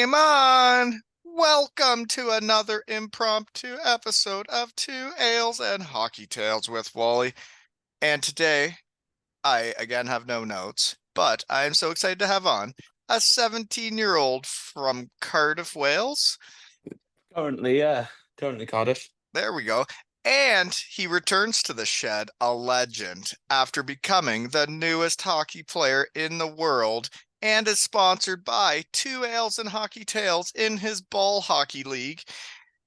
Game on! Welcome to another impromptu episode of Two Ales and Hockey Tales with Wally. And today, I again have no notes, but I am so excited to have on a 17-year-old from Cardiff, Wales. Currently, yeah. Currently Cardiff. There we go. And he returns to the shed, a legend, after becoming the newest hockey player in the world and is sponsored by Two Ales and Hockey Tales in his ball hockey league.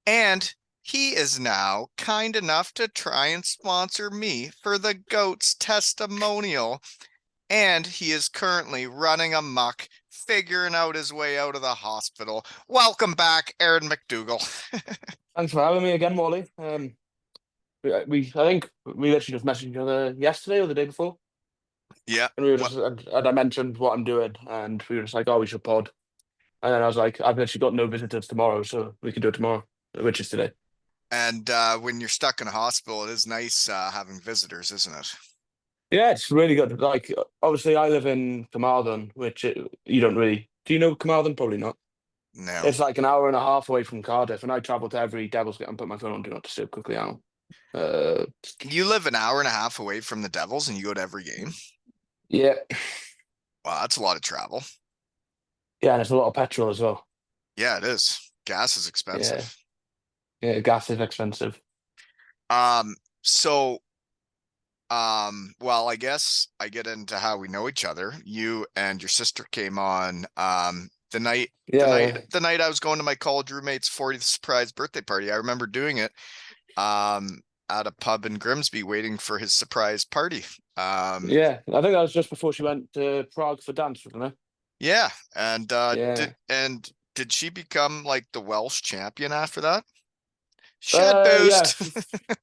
And he is now kind enough to try and sponsor me for the GOAT's testimonial. And he is currently running amok, figuring out his way out of the hospital. Welcome back, Arron McDougall. Thanks for having me again, Wally. I think we literally just messaged each other yesterday or the day before. Yeah. And we were just, and I mentioned what I'm doing, and we were just like, oh, we should pod. And then I was like, I've actually got no visitors tomorrow, so we can do it tomorrow, which is today. And when you're stuck in a hospital, it is nice having visitors, isn't it? Yeah, it's really good. Like, obviously, I live in Carmarthen, you don't really. Do you know Carmarthen? Probably not. No. It's like an hour and a half away from Cardiff, and I travel to every Devil's Game and put my phone on Do Not Disturb quickly out. You live an hour and a half away from the Devils and you go to every game? Yeah. Wow, that's a lot of travel. Yeah, and it's a lot of petrol as well. Yeah, it is. Gas is expensive. Yeah, gas is expensive. So, well, I guess I get into how we know each other. You and your sister came on the night I was going to my college roommate's 40th surprise birthday party. I remember doing it at a pub in Grimsby waiting for his surprise party. Yeah, I think that was just before she went to Prague for dance, wasn't it? Yeah, and did she become like the Welsh champion after that? Shed boost.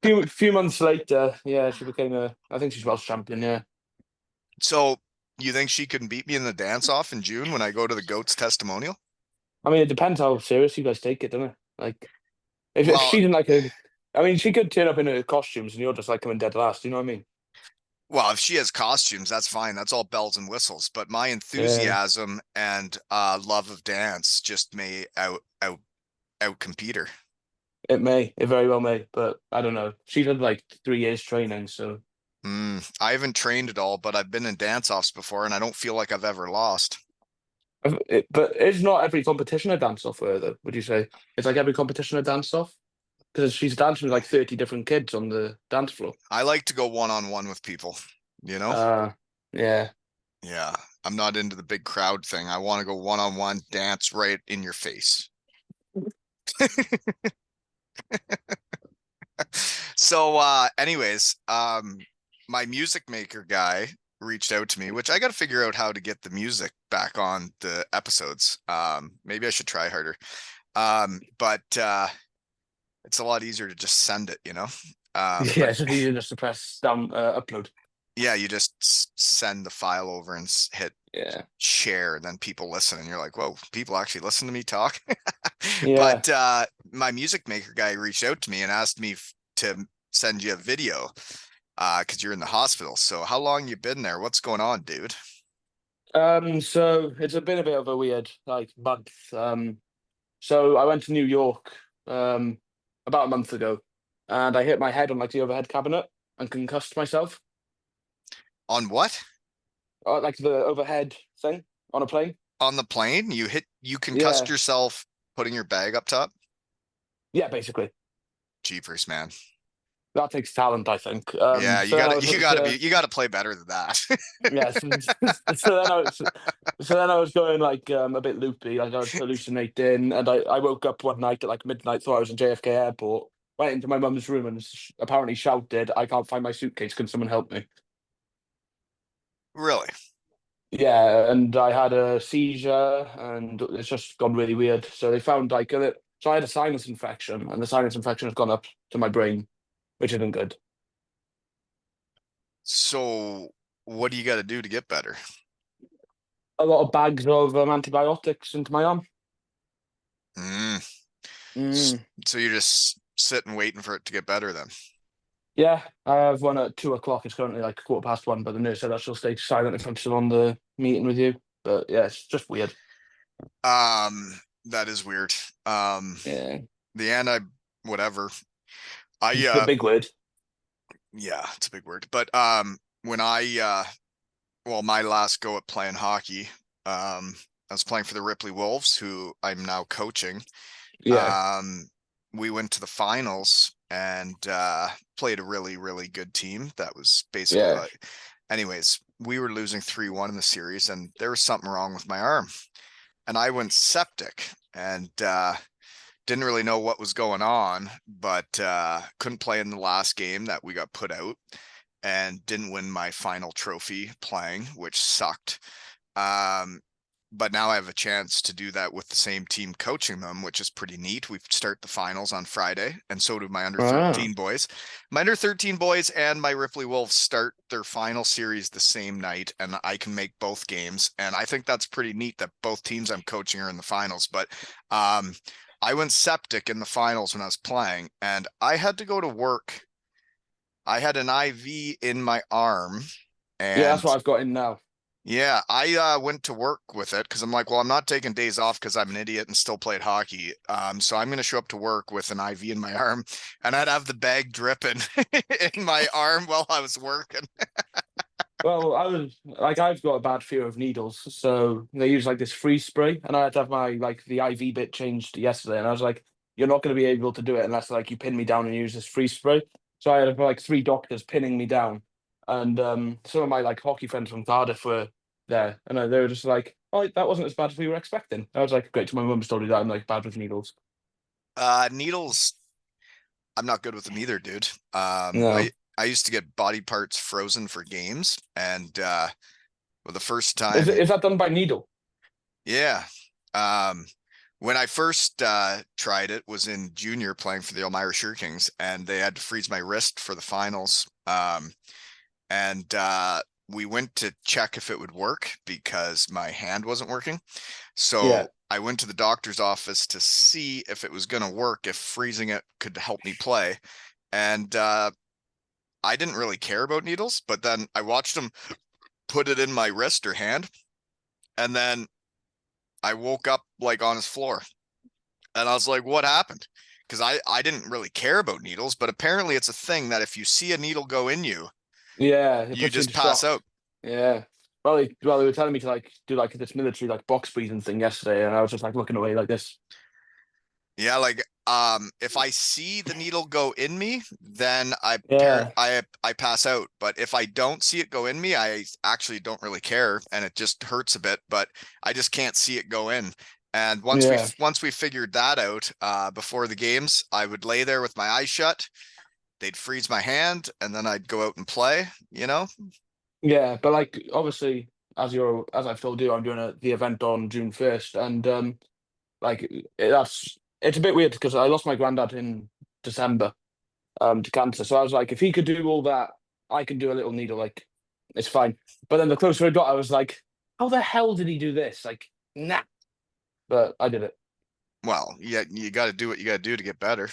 Yeah, few months later, yeah, she became I think she's Welsh champion, yeah. So you think she can beat me in the dance-off in June when I go to the GOAT's testimonial? I mean, it depends how serious you guys take it, doesn't it? Like, if she didn't I mean, she could turn up in her costumes and you're just like coming dead last, you know what I mean? Well, if she has costumes, that's fine. That's all bells and whistles. But my enthusiasm and love of dance just may out compete her. It very well may, but I don't know. She did like 3 years training, so. I haven't trained at all, but I've been in dance-offs before, and I don't feel like I've ever lost. But it's not every competition a dance-off for her, though, would you say? It's like every competition a dance-off? Because she's dancing with like 30 different kids on the dance floor. I like to go one-on-one with people, you know? Yeah. Yeah, I'm not into the big crowd thing. I want to go one-on-one, dance right in your face. So, anyways, my music maker guy reached out to me, which I got to figure out how to get the music back on the episodes. Maybe I should try harder. But it's a lot easier to just send it, you know? Yeah, it's easier just to press down, upload. Yeah, you just send the file over and hit share, and then people listen, and you're like, whoa, people actually listen to me talk. Yeah. But my music maker guy reached out to me and asked me to send you a video because you're in the hospital. So how long you been there? What's going on, dude? So it's been a bit of a weird like month. So I went to New York about a month ago, and I hit my head on like the overhead cabinet and concussed myself. On what? Like the overhead thing on a plane. On the plane? You concussed yourself putting your bag up top? Yeah, basically. Jeepers, man. That takes talent, I think. Yeah, you gotta play better than that. Yeah. So then I was going like a bit loopy, like I was hallucinating, and I woke up one night at like midnight, thought I was in JFK Airport, went into my mum's room and apparently shouted, "I can't find my suitcase. Can someone help me?" Really? Yeah, and I had a seizure, and it's just gone really weird. So they found like so I had a sinus infection, and the sinus infection has gone up to my brain, which isn't good. So what do you got to do to get better? A lot of bags of antibiotics into my arm. So you're just sitting waiting for it to get better then? Yeah, I have one at 2 o'clock. It's currently like 1:15, but the nurse said I shall stay silent if I'm still on the meeting with you. But yeah, it's just weird. That is weird. Yeah, The whatever. it's a big word. Yeah, it's a big word. But when well, my last go at playing hockey, I was playing for the Ripley Wolves, who I'm now coaching. Yeah, Um, we went to the finals and played a really, really good team. That was basically yeah, like, anyways, we were losing 3-1 in the series, and there was something wrong with my arm. And I went septic and didn't really know what was going on, but couldn't play in the last game that we got put out and didn't win my final trophy playing, which sucked. Um, but now I have a chance to do that with the same team coaching them, which is pretty neat. We start the finals on Friday, and so do my under wow. 13 boys. My under 13 boys and my Ripley Wolves start their final series the same night, and I can make both games. And I think that's pretty neat that both teams I'm coaching are in the finals. But um, I went septic in the finals when I was playing, and I had to go to work. I had an IV in my arm, Yeah, that's and what I've got in now. yeah, I went to work with it because I'm like, well, I'm not taking days off because I'm an idiot and still played hockey. So I'm going to show up to work with an IV in my arm, and I'd have the bag dripping in my arm while I was working. Well, I've got a bad fear of needles, so they use like this freeze spray, and I had to have my like the IV bit changed yesterday, and I was like, you're not going to be able to do it unless like you pin me down and use this freeze spray. So I had like three doctors pinning me down, and some of my like hockey friends from Cardiff were there, and they were just like, oh, that wasn't as bad as we were expecting. I was like, great. So my mum's told you that I'm like bad with needles. Needles, I'm not good with them either, dude. No, I used to get body parts frozen for games, and well, the first is time, is that done by needle? yeah. Um, when I first tried it was in junior playing for the Elmira Kings, and they had to freeze my wrist for the finals. And we went to check if it would work because my hand wasn't working. Yeah, So I went to the doctor's office to see if it was going to work, if freezing it could help me play. And I didn't really care about needles, but then I watched him put it in my wrist or hand, and then I woke up like on his floor, and I was like, "What happened?" Because I didn't really care about needles, but apparently it's a thing that if you see a needle go in you, yeah, it you puts you just into pass shock. out. Yeah. They were telling me to like do like this military like box breathing thing yesterday, and I was just like looking away like this. Yeah, like if I see the needle go in me, then Yeah, I pass out. But if I don't see it go in me, I actually don't really care and it just hurts a bit, but I just can't see it go in. And yeah, once we figured that out, before the games, I would lay there with my eyes shut. They'd freeze my hand and then I'd go out and play, you know? yeah. But like obviously, as I've told you, I'm doing the event on June 1st, and like it's a bit weird because I lost my granddad in December to cancer. So I was like, if he could do all that, I can do a little needle. Like it's fine. But then the closer it got, I was like, how the hell did he do this? Like, nah. But I did it. Well, yeah, you got to do what you got to do to get better.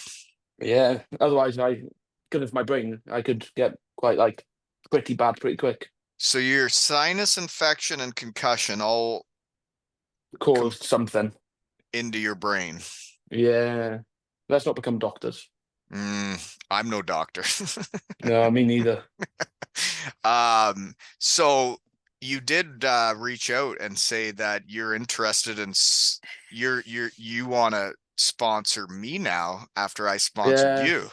Yeah. Otherwise, because of my brain, I could get quite like pretty bad pretty quick. So your sinus infection and concussion all go Caused something. into your brain. Yeah. Let's not become doctors. I'm no doctor. No, me neither. So you did reach out and say that you're interested in you want to sponsor me now after I sponsored Yeah. you.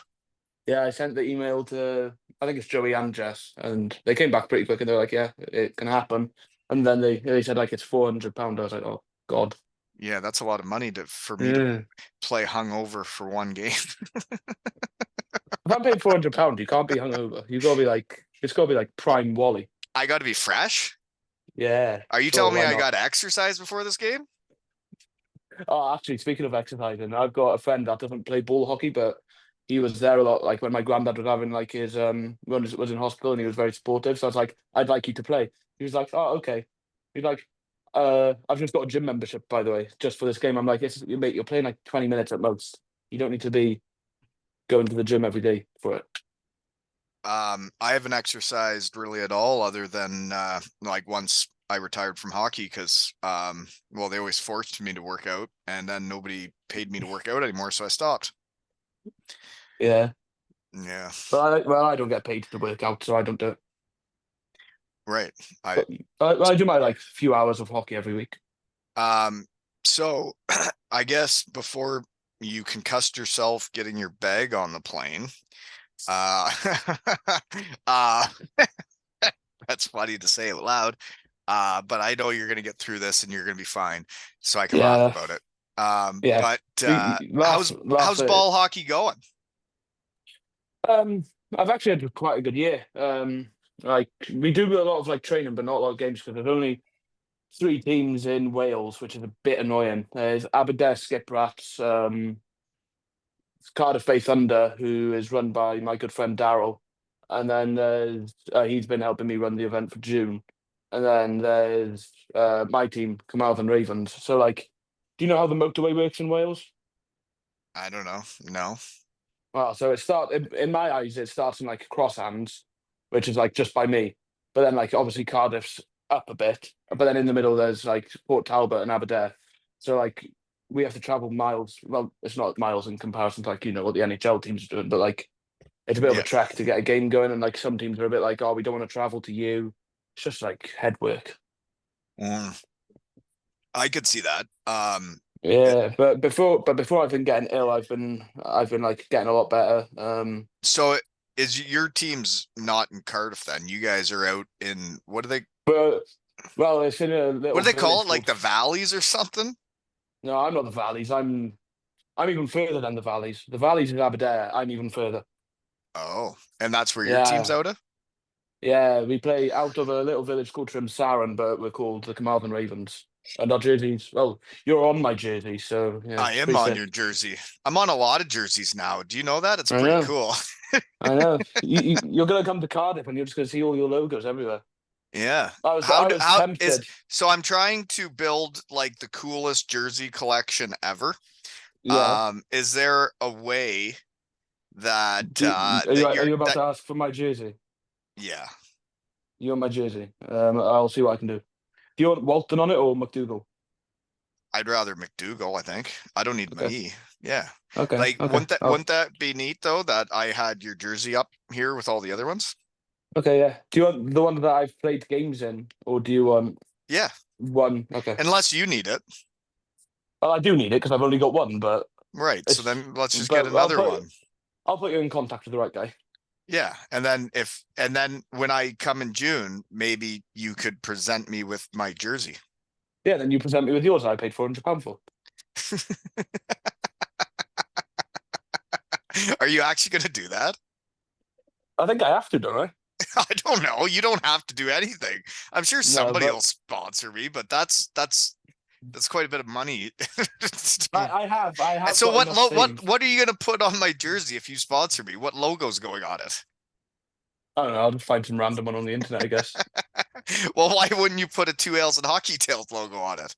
Yeah. I sent the email to, I think it's Joey and Jess, and they came back pretty quick and they're like, yeah, it can happen. And then they said like it's £400. I was like, oh God. Yeah, that's a lot of money to for me to Yeah. play hungover for one game. If I'm paying £400, you can't be hungover. You gotta be like, it's gotta be like prime Wally. I got to be fresh. Yeah, Are you sure, telling me why I not? got to exercise before this game? Oh, actually, speaking of exercising, I've got a friend that doesn't play ball hockey, but he was there a lot. Like when my granddad was having like his when he was in hospital, and he was very supportive. So I was like, I'd like you to play. He was like, oh, okay. He's like, I've just got a gym membership, by the way, just for this game. I'm like, yes, mate, you're playing like 20 minutes at most. You don't need to be going to the gym every day for it. I haven't exercised really at all other than like once I retired from hockey because, well, they always forced me to work out, and then nobody paid me to work out anymore, so I stopped. Yeah. Yeah, Well, I don't get paid to work out, so I don't do it. right. I But I do my like few hours of hockey every week. so I guess before you concussed yourself getting your bag on the plane, uh, uh, that's funny to say out loud. But I know you're gonna get through this and you're gonna be fine, so I can laugh Yeah, about it. yeah. But Laugh, laugh how's at it. ball hockey going? Um, I've actually had quite a good year. Like we do a lot of like training, but not a lot of games because there's only three teams in Wales, which is a bit annoying. There's Aberdeen Skiprats, Cardiff Bay Thunder, who is run by my good friend Daryl, and then there's he's been helping me run the event for June, and then there's my team, Carmarthen Ravens. So like, do you know how the motorway works in Wales? I don't know. No. Well, so in my eyes, it starts in like Crosshands, which is like just by me. But then like obviously Cardiff's up a bit, but then in the middle there's like Port Talbot and Aberdeen. So like we have to travel miles. Well, it's not miles in comparison to like what the NHL teams are doing, but like it's a bit of a Yeah. trek to get a game going. And like some teams are a bit like, oh, we don't want to travel to you. It's just like head work. Mm, I could see that. It- Yeah, but before I've been getting ill, I've been like getting a lot better. so is your team's not in Cardiff then? You guys are out in But well, it's in a what little do they call village it? Like called. the valleys or something? No, I'm not the valleys. I'm even further than the valleys. The valleys is Aberdeen. I'm even further. Oh, and that's where your team's Yeah, out of? yeah. We play out of a little village called Trimsaran, but we're called the Carmarthen Ravens. And our jerseys. Well, you're on my jersey, so yeah, I it's am pretty on sick. your jersey. I'm on a lot of jerseys now. Do you know that? It's I pretty know, cool. I know. You're gonna come to Cardiff and you're just gonna see all your logos everywhere. Yeah. I was How is tempted. so I'm trying to build like the coolest jersey collection ever. Yeah. Is there a way Are you about that to ask for my jersey? yeah, You want my jersey? I'll see what I can do. Do you want Walton on it or McDougall? I'd rather McDougall, I think. I don't need my Okay. E. Yeah. Okay. Like Okay. Oh, wouldn't that be neat though that I had your jersey up here with all the other ones? okay. Yeah. Do you want the one that I've played games in, or do you want Yeah. one? Okay. Unless you need it. Well, I do need it because I've only got one, but Right. So it's then let's just get but another one. I'll put you in contact with the right guy. Yeah. And then when I come in June, maybe you could present me with my jersey. Yeah. Then you present me with yours. I paid £400 for. Are you actually going to do that? I think I have to, don't I? I don't know. You don't have to do anything. I'm sure No, somebody but will sponsor me, but that's quite a bit of money. I And have so got enough saved. what are you going to put on my jersey if you sponsor me? What logo's going on it? I don't know. I'll just find some random one on the internet, I guess. Well, why wouldn't you put a two L's and hockey tails logo on it?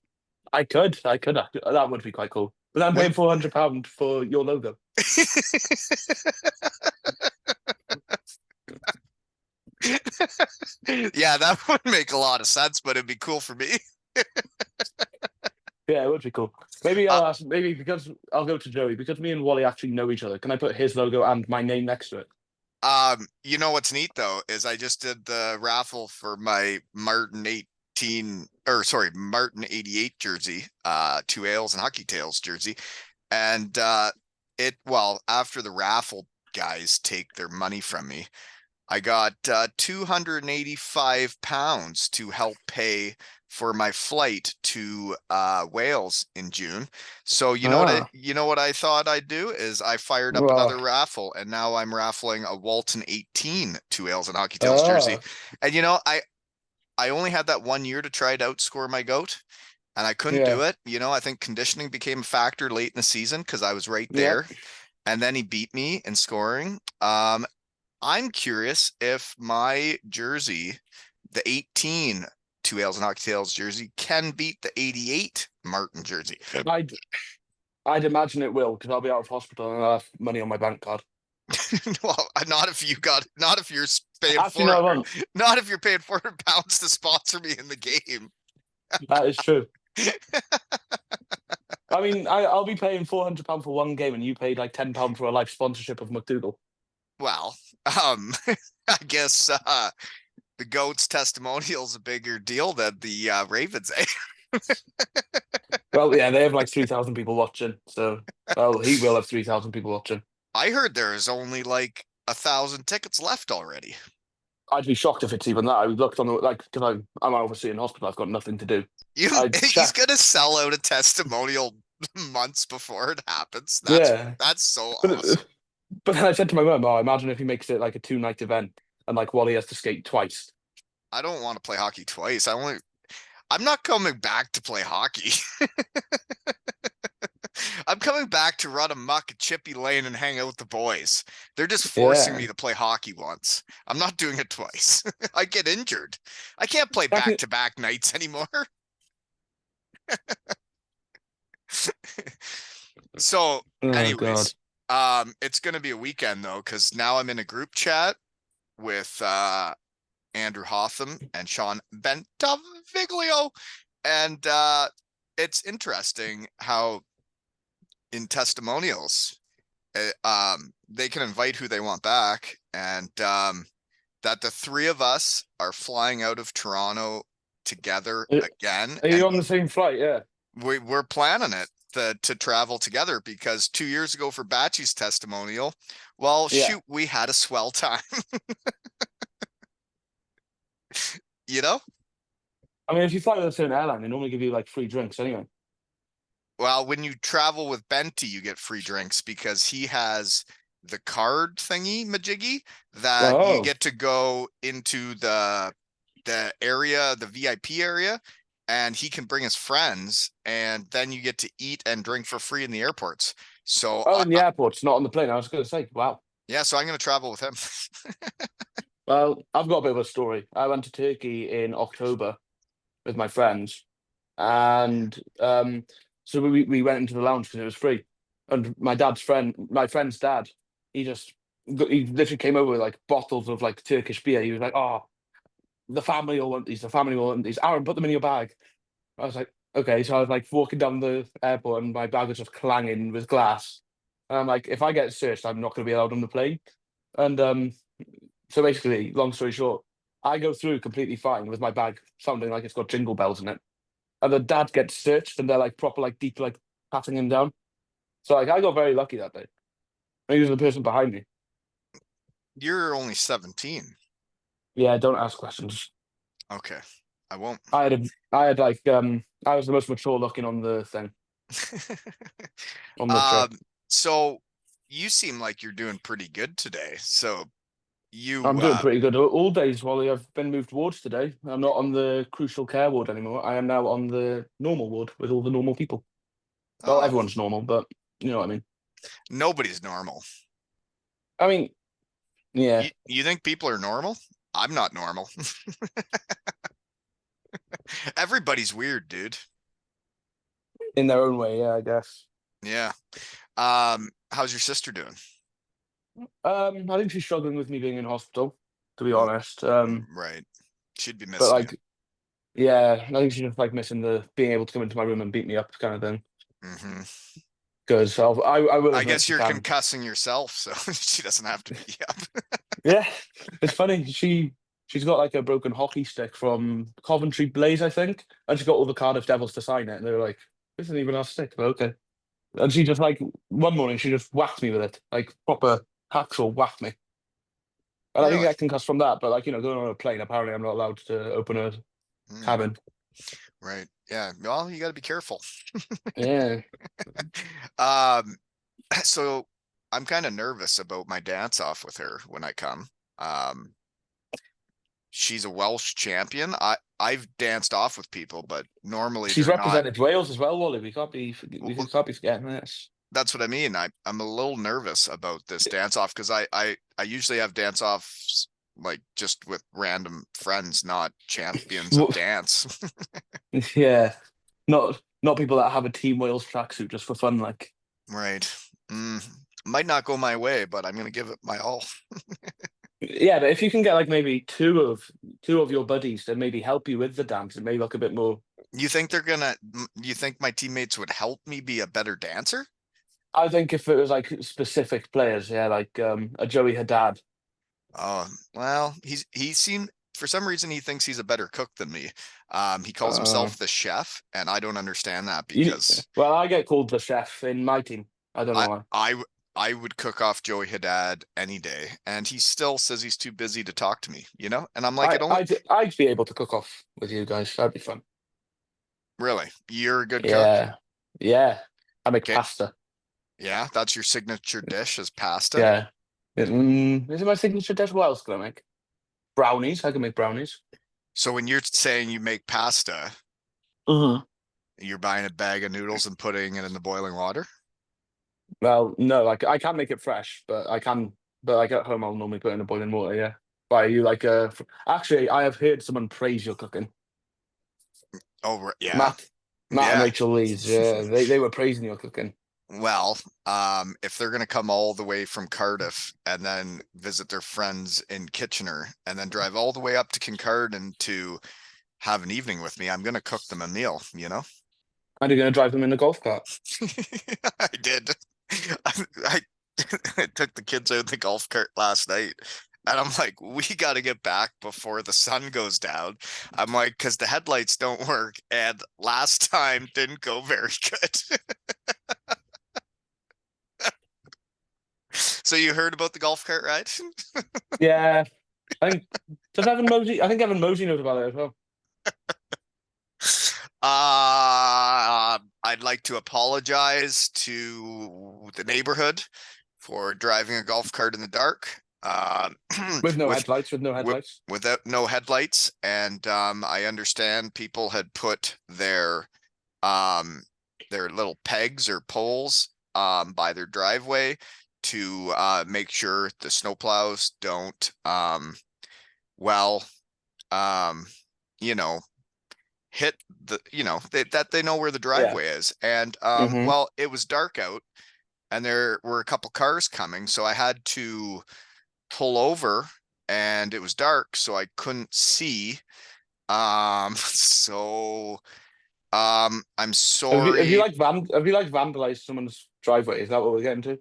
I could. That would be quite cool. But I'm Well, paying £400 for your logo. yeah, that would make a lot of sense, but it'd be cool for me. Yeah, it would be cool. Maybe Uh, I'll ask. Maybe because I'll go to Joey because me and Wally actually know each other. Can I put his logo and my name next to it? you know what's neat though is I just did the raffle for my Martin 18 or sorry, Martin 88 jersey, two Ales and hockey tails jersey. And after the raffle guys take their money from me, I got £285 to help pay for my flight to Wales in June. So Ah, you know what I thought I'd do is I fired up well, another raffle and now I'm raffling a Walton 18 two Ales and Hockey Tails jersey. ah, And I only had that 1 year to try to outscore my goat and I couldn't do yeah, it. I think conditioning became a factor late in the season because I was right yeah. there. And then he beat me in scoring. I'm curious if my jersey, the 18 two Ales and hockey tails jersey, can beat the 88 Martin jersey. I'd I'd imagine it will because I'll be out of hospital and I'll have money on my bank card. Well, not if you're paying Actually, no, I won't. not if you're paying £400 to sponsor me in the game. That is true. I mean, I'll be paying £400 for one game, and you paid like £10 for a life sponsorship of McDougall. Well, I guess the goat's testimonial is a bigger deal than the Ravens. Well, yeah, they have like 3,000 people watching, so well, he will have 3,000 people watching. I heard there is only like 1,000 tickets left already. I'd be shocked if it's even that. I looked on the like because I'm obviously in hospital. I've got nothing to do. I He's checked. gonna sell out a testimonial months before it happens. Yeah, That's so but awesome. but then I said to my mum, "Oh, imagine if he makes it like a 2 night event and like Wally has to skate twice." I don't want to play hockey twice. I'm not coming back to play hockey. I'm coming back to run amok at Chippy Lane and hang out with the boys. They're just forcing Yeah, me to play hockey once. I'm not doing it twice. I get injured. I can't play back in, back-to-back nights anymore. So, oh god, anyways, it's gonna be a weekend though, because now I'm in a group chat with Andrew Hotham and Sean Bentaviglio, and it's interesting how in testimonials they can invite who they want back, and that the three of us are flying out of Toronto together again, are and you on the same flight? Yeah. we're planning it to travel together because 2 years ago for Batchy's testimonial, well, Yeah. shoot, we had a swell time. You know? I mean, if you fly with a certain airline, they normally give you like free drinks anyway. Well, when you travel with Benty, you get free drinks because he has the card thingy majiggy that you Oh, get to go into the area, the VIP area, and he can bring his friends, and then you get to eat and drink for free in the airports. So oh, in the airport, it's not on the plane. I was going to say, wow. yeah, so I'm going to travel with him. Well, I've got a bit of a story. I went to Turkey in October with my friends, and so we went into the lounge because it was free. And my friend's dad, he literally came over with like bottles of like Turkish beer. He was like, "Oh, the family will want these. The family will want these. Aaron, put them in your bag." I was like, "Okay." So I was like walking down the airport, and my bag was just clanging with glass. And I'm like, if I get searched, I'm not going to be allowed on the plane. And so basically, long story short, I go through completely fine with my bag sounding like it's got jingle bells in it. And the dad gets searched and they're like proper, like deep, like patting him down. So like I got very lucky that day. He was the person behind me. You're only 17. Yeah, don't ask questions. Okay, I won't. I had like I was the most mature looking on the thing on the trip. Um, so you seem like you're doing pretty good today. So I'm you doing pretty good all days, Wally. I've been moved wards today. I'm not on the crucial care ward anymore. I am now on the normal ward with all the normal people. Well, oh, everyone's normal, but you know what I mean. nobody's normal. I mean, yeah, You think people are normal? I'm not normal. Everybody's weird, dude. in their own way, yeah, I guess. Yeah. How's your sister doing? I think she's struggling with me being in hospital, to be Mm, honest. right. She'd be But missing you. like, yeah, I think she's just like missing the being able to come into my room and beat me up kind of thing. Hmm. Because I will I as much guess as I you're can. concussing yourself, so she doesn't have to beat you up. Yeah, it's funny. She's got like a broken hockey stick from Coventry Blaze, I think, and she got all the Cardiff Devils to sign it, and they were like, "This isn't even our stick." But okay. And she just like one morning she just whacked me with it, like proper hacksaw whacked me. And I didn't Really? get concussed from that, but like going on a plane, apparently I'm not allowed to open a Mm, cabin. right. Yeah. Well, you got to be careful. Yeah. Um, so I'm kind of nervous about my dance off with her when I come. Um, she's a Welsh champion. I've danced off with people, but normally She's they're not. represented Wales as well, Wally. We can't be forgetting this. That's what I mean. I'm a little nervous about this dance off because I usually have dance offs like just with random friends, not champions of dance. Yeah, not people that have a Team Wales tracksuit just for fun. Like, Right. Mm. Might not go my way, but I'm gonna give it my all. Yeah, but if you can get like maybe two of your buddies to maybe help you with the dance, it may look a bit more. You think you think my teammates would help me be a better dancer? I think if it was like specific players, yeah, like a Joey Haddad. Oh, well, he seemed for some reason he thinks he's a better cook than me. He calls Uh, himself the chef, and I don't understand that you, because well, I get called the chef in my team. I don't know I why. I I would cook off Joey Haddad any day, and he still says he's too busy to talk to me, you know? And I'm like, I it only I'd be able to cook off with you guys. That'd be fun. really, you're a good cook. Yeah, yeah. I make Okay, pasta. yeah, that's your signature dish is pasta. Yeah. Is it my signature dish? What else can I make? Brownies. I can make brownies. So when you're saying you make pasta, Hmm. you're buying a bag of noodles and putting it in the boiling water? Well, no, like I can't make it fresh, but I can. But like at home, I'll normally put it in the boiling water. Yeah. Why are you like Actually, I have heard someone praise your cooking. Oh, yeah. Matt, Matt and Yeah. Rachel Lees. Yeah, they were praising your cooking. Well, if they're gonna come all the way from Cardiff and then visit their friends in Kitchener and then drive all the way up to Kincardine to have an evening with me, I'm gonna cook them a meal, you know? And you're gonna drive them in a golf cart. I did. I I took the kids out in the golf cart last night. And I'm like, we got to get back before the sun goes down. I'm like, because the headlights don't work. And last time didn't go very good. So you heard about the golf cart ride? Yeah, I think does Evan Mosey. I think Evan Mosey knows about it as well. I'd like to apologize to the neighborhood for driving a golf cart in the dark. With no with headlights. With no wi- headlights. without no headlights, and I understand people had put um their little pegs or poles by their driveway to make sure the snowplows don't well um you know hit that they know where the Yeah. driveway is. And Hmm. well, it was dark out and there were a couple cars coming, so I had to pull over, and it was dark so I couldn't see. So I'm sorry. Have you like vandalized someone's driveway? Is that what we're getting to?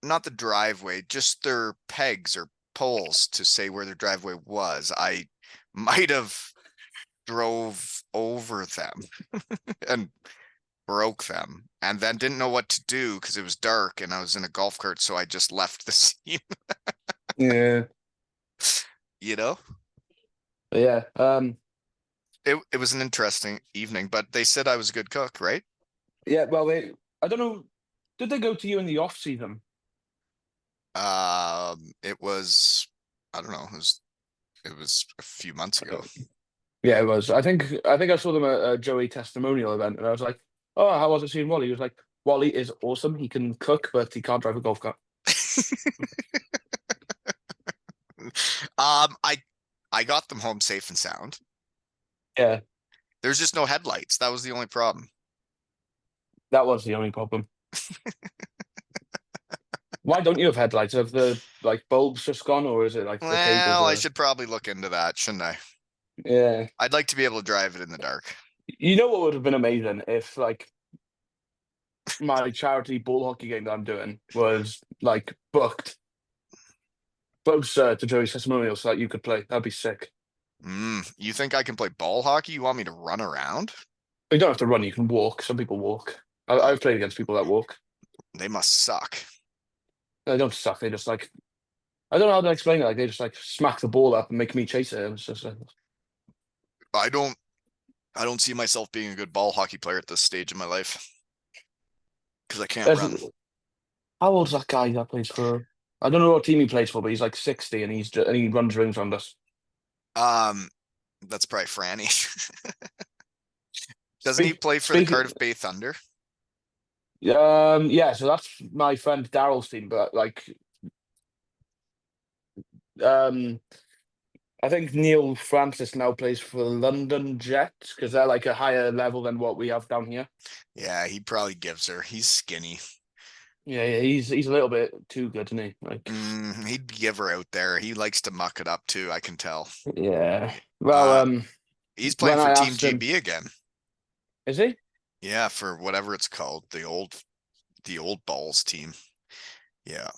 Not the driveway, just their pegs or poles to say where their driveway was. I might have drove over them and broke them, and then didn't know what to do because it was dark and I was in a golf cart, so I just left the scene. Yeah. You know, Yeah. it was an interesting evening, but they said I was a good cook, right? Yeah. Well, I don't know. Did they go to you in the off season? It was, I don't know, it was a few months ago. Yeah, it was. I think I saw them at a Joey testimonial event, and I was like, "Oh, how was it seeing Wally?" He was like, "Wally is awesome. He can cook, but he can't drive a golf cart." I got them home safe and sound. Yeah, There's just no headlights. That was the only problem. that was the only problem. Why don't you have headlights? Have the like bulbs just gone, or is it like the cables Well, I are? should probably look into that, shouldn't I? Yeah. I'd like to be able to drive it in the dark. You know what would have been amazing if like my charity ball hockey game that I'm doing was like booked closer to Joey's testimonial so that you could play. That'd be sick. You think I can play ball hockey? You want me to run around? You don't have to run, you can walk. Some people walk. Oh, I've played against people that walk. they must suck. They don't suck. They just like I don't know how to explain it. Like they just like smack the ball up and make me chase it. It's just like, I don't I don't see myself being a good ball hockey player at this stage in my life because I can't There's- run. how old's that guy that plays for? I don't know what team he plays for, but he's like 60 and and he runs rings around us. Um, that's probably Franny. Doesn't he Speak, play for the speak. Cardiff Bay Thunder? Yeah. So that's my friend Daryl's team, but like, um, I think Neil Francis now plays for the London Jets because they're like a higher level than what we have down here. Yeah, he probably gives her. He's skinny. Yeah, he's a little bit too good, isn't he? Like, He'd be giver out there. He likes to muck it up too, I can tell. yeah. Well, Uh, he's playing when for I Team asked him, GB again. is he? Yeah, for whatever it's called, the old balls team. Yeah.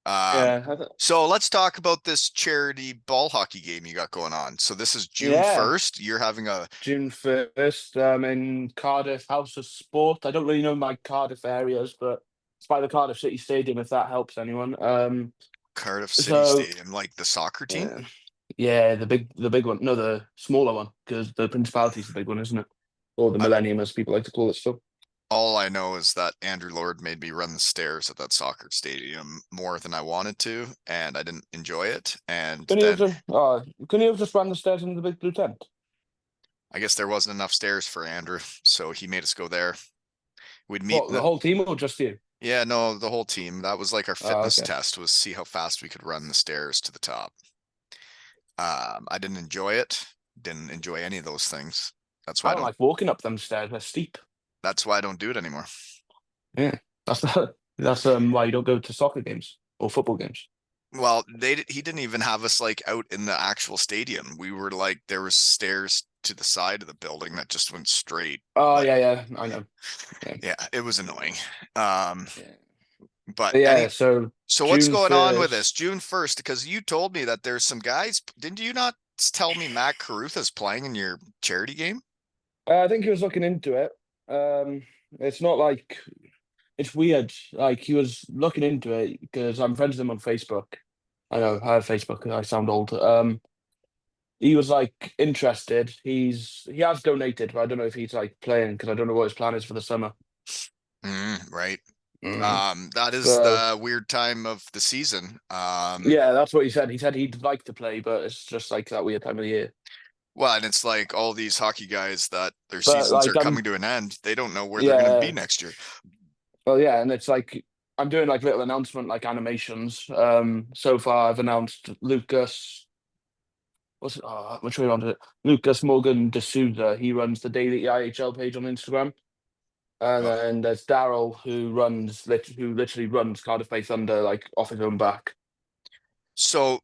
Um, Yeah, so let's talk about this charity ball hockey game you got going on. So this is June yeah. 1st. You're having a June 1st, in Cardiff House of Sport. I don't really know my Cardiff areas, but it's by the Cardiff City Stadium, if that helps anyone. Cardiff City So Stadium, like the soccer team. uh, yeah, the big one. No, the smaller one, because the Principality's the big one, isn't it? Or the I, Millennium, as people like to call it still. all I know is that Andrew Lord made me run the stairs at that soccer stadium more than I wanted to, and I didn't enjoy it. And then Couldn't you have just ran the stairs in the big blue tent? I guess there wasn't enough stairs for Andrew, so he made us go there. We'd meet What, in the the whole team or just you? Yeah, no, the whole team. That was like our Oh, fitness okay. test was see how fast we could run the stairs to the top. I didn't enjoy it. Didn't enjoy any of those things. That's why I I don't don't. like walking up them stairs. They're steep. That's why I don't do it anymore. Yeah, that's that's why you don't go to soccer games or football games. Well, he didn't even have us like out in the actual stadium. We were like there was stairs to the side of the building that just went straight. Oh Like, yeah, yeah, I know. Yeah, yeah, it was annoying. Um, yeah. but But any yeah. So so what's June going on with this 1st. June 1st? Because you told me that there's some guys. Didn't you not tell me Matt Carruthers playing in your charity game? I think he was looking into it. It's not like it's weird. Like he was looking into it because I'm friends with him on Facebook. I know I have Facebook. I sound old. He was like interested. He has donated, but I don't know if he's like playing because I don't know what his plan is for the summer. Right. Mm. That is So the weird time of the season. yeah, that's what he said. He said he'd like to play, but it's just like that weird time of the year. Well, and it's like all these hockey guys that their But seasons like are coming to an end. They don't know where they're going to be yeah, next year. well, yeah, and it's like I'm doing like little announcement like animations. So far I've announced Lucas. What's it? Oh, which way around is it? Lucas Morgan D'Souza. He runs the Daily IHL page on Instagram. And Oh, then there's Daryl who literally runs Cardiff Bay Thunder like off his own back. so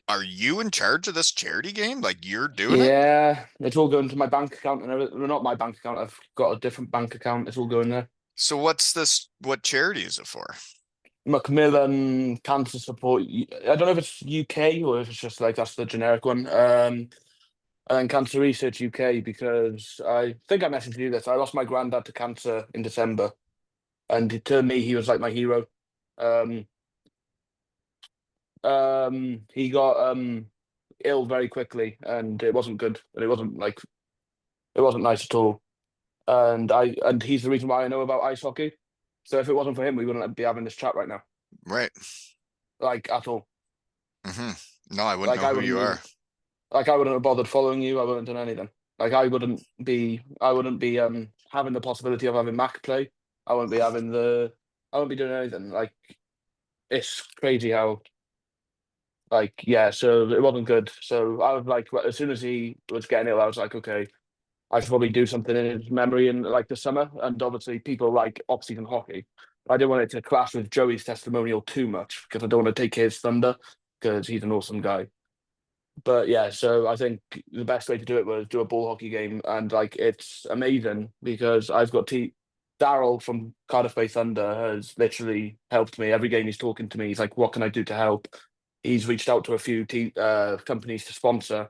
are you in charge of this charity game? Like you're doing it? Yeah, it's all going to my bank account and everything. Well, not my bank account. I've got a different bank account. It's all going there. So what's this? What charity is it for? Macmillan Cancer Support. I don't know if it's UK or if it's just like that's the generic one. And then Cancer Research UK because I think I messaged you this. I lost my granddad to cancer in December, and to me he was like my hero. Um, he got ill very quickly, and it wasn't good, and it wasn't nice at all. And he's the reason why I know about ice hockey. So if it wasn't for him, we wouldn't be having this chat right now, Right. like at all. hmm No, I wouldn't Like know I who you wouldn't, are. like I wouldn't have bothered following you. I wouldn't have done anything. Like I wouldn't be having the possibility of having Mac play. I wouldn't be having I wouldn't be doing anything. Like it's crazy how like yeah. So it wasn't good. So I was like, as soon as he was getting ill, I was like, okay, I should probably do something in his memory in like the summer. And obviously, people like off-season hockey. I didn't want it to clash with Joey's testimonial too much because I don't want to take his thunder because he's an awesome guy. But yeah, so I think the best way to do it was do a ball hockey game, and like it's amazing because I've got T. Daryl from Cardiff Bay Thunder has literally helped me every game. He's talking to me. He's like, "What can I do to help?" He's reached out to a few companies to sponsor.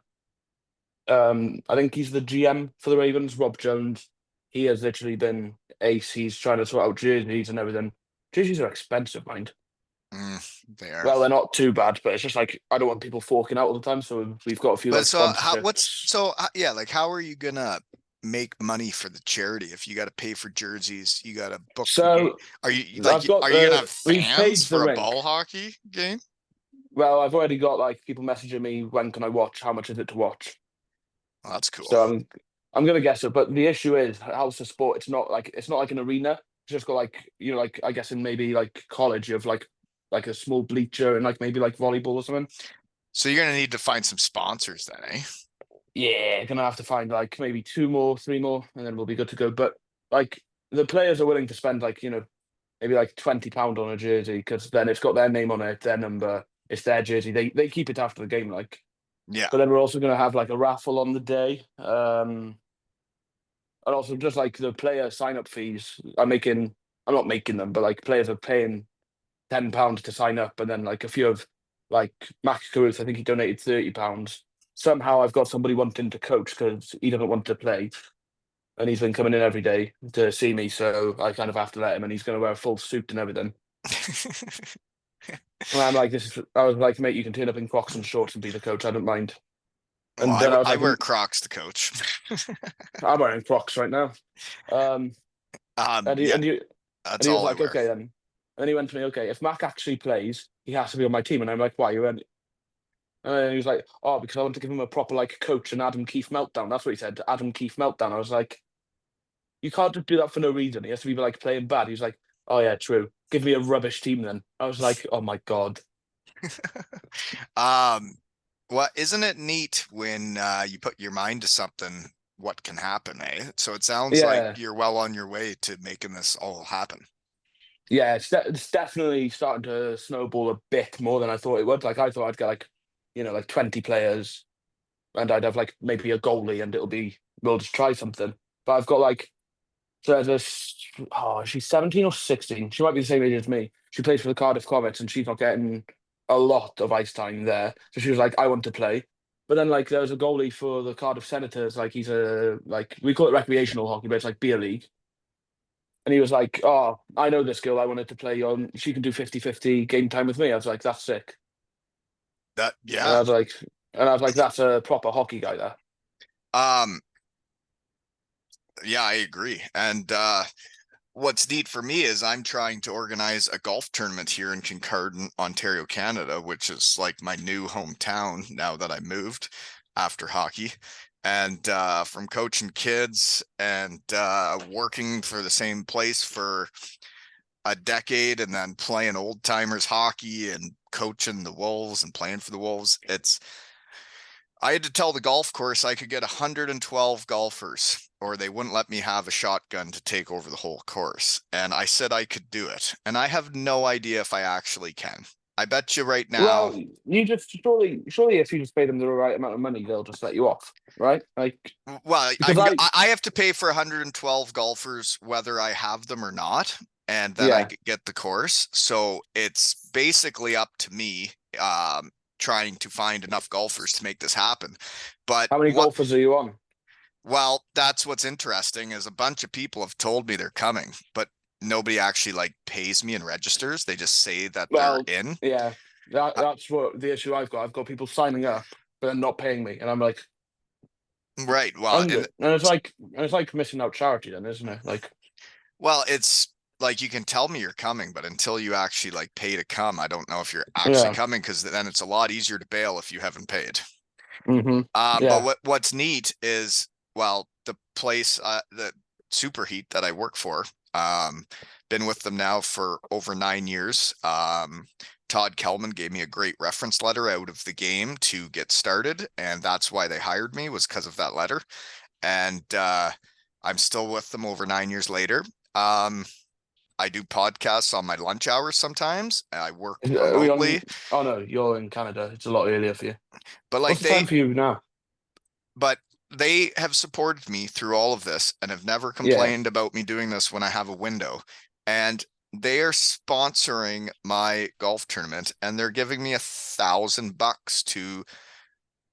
I think he's the GM for the Ravens, Rob Jones. He has literally been ace. He's trying to sort out jerseys and everything. Jerseys are expensive, mind. They are. Well, they're not too bad, but it's just like I don't want people forking out all the time. So we've got a few But like so how what's sponsorships. so yeah, like how are you gonna make money for the charity if you got to pay for jerseys, you got to book the game? So Are you like I've got are you gonna have we've fans paid the for a rink. ball hockey game? Well, I've already got like people messaging me when can I watch? How much is it to watch? Well, that's cool. So I'm gonna guess it. But the issue is house of sport. It's not like an arena. It's just got like like I guess in maybe like college you have like a small bleacher and like maybe like volleyball or something. So you're gonna need to find some sponsors then, eh? Yeah, gonna have to find like maybe two more, three more, and then we'll be good to go. But like the players are willing to spend like maybe like £20 on a jersey because then it's got their name on it, their number, it's their jersey. They keep it after the game, like. Yeah. But then we're also going to have like a raffle on the day, and also just like the player sign up fees. I'm not making them, but like players are paying £10 to sign up, and then like a few of like Max Carruth, I think he donated £30. Somehow I've got somebody wanting to coach because he doesn't want to play, and he's been coming in every day to see me, so I kind of have to let him, and he's going to wear a full suit and everything. And I'm like, I was like, mate, you can turn up in Crocs and shorts and be the coach. I don't mind. Well, And then I was I like, wear Crocs to coach. I'm wearing Crocs right now. Um, Yeah, and he that's and he was all I like, wear. okay then. And then he went to me, okay, if Mac actually plays, he has to be on my team. And I'm like, why? And he was like, oh, because I want to give him a proper like coach and Adam Keefe meltdown. That's what he said, Adam Keefe meltdown. I was like, you can't just do that for no reason. He has to be like playing bad. He was like, oh yeah, true. Give me a rubbish team then. I was like, oh my God. Um, well, isn't it neat when you put your mind to something, what can happen, eh? So it sounds like Yeah. you're well on your way to making this all happen. Yeah, it's definitely starting to snowball a bit more than I thought it would. Like I thought I'd get like, like 20 players and I'd have like maybe a goalie and we'll just try something. But I've got like, so there's this, oh, she's 17 or 16. She might be the same age as me. She plays for the Cardiff Comets and she's not getting a lot of ice time there. So she was like, I want to play. But then like there was a goalie for the Cardiff Senators, like we call it recreational hockey, but it's like beer league. And he was like, oh, I know this girl I wanted to play on. She can do 50-50 game time with me. I was like, that's sick. That And I yeah. was like, that's a proper hockey guy there. Um, yeah, I agree. And what's neat for me is I'm trying to organize a golf tournament here in Kincardine, Ontario, Canada, which is like my new hometown now that I moved after hockey. And from coaching kids and working for the same place for a decade and then playing old timers hockey and coaching the Wolves and playing for the Wolves, I had to tell the golf course I could get 112 golfers or they wouldn't let me have a shotgun to take over the whole course. And I said I could do it. And I have no idea if I actually can. I bet you right now. Well, you just surely if you just pay them the right amount of money, they'll just let you off, right? Like Well, because I I have to pay for 112 golfers whether I have them or not, and then I yeah. get the course. So it's basically up to me trying to find enough golfers to make this happen. But How many what golfers are you on? Well, that's what's interesting is a bunch of people have told me they're coming, but nobody actually like pays me and registers. They just say that they're Well, in. yeah. That's what the issue I've got. I've got people signing up but then not paying me, and I'm like, Right. and it's like missing out charity, then, isn't it? Like, It's like you can tell me you're coming, but until you actually like pay to come, I don't know if you're actually yeah, coming because then it's a lot easier to bail if you haven't paid. But yeah, what's neat is the place the Superheat that I work for, been with them now for over 9 years. Todd Kelman gave me a great reference letter out of the game to get started, and that's why they hired me was because of that letter. And I'm still with them over 9 years later. I do podcasts on my lunch hours sometimes. I work Are we on? remotely, Oh no, you're in Canada. It's a lot earlier for you. but like What's the time for you now? but they have supported me through all of this and have never Yeah, complained about me doing this when I have a window. And they are sponsoring my golf tournament and they're giving me $1,000 to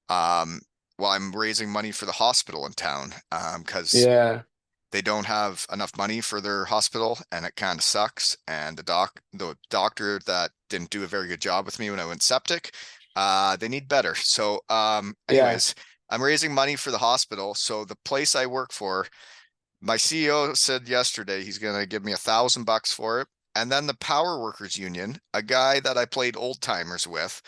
um I'm raising money for the hospital in town because yeah, they don't have enough money for their hospital and it kind of sucks. And the doctor that didn't do a very good job with me when I went septic, they need better. So yeah. anyways, I'm raising money for the hospital. So the place I work for, my CEO said yesterday he's gonna give me $1,000 for it. And then the Power Workers Union, a guy that I played old timers with,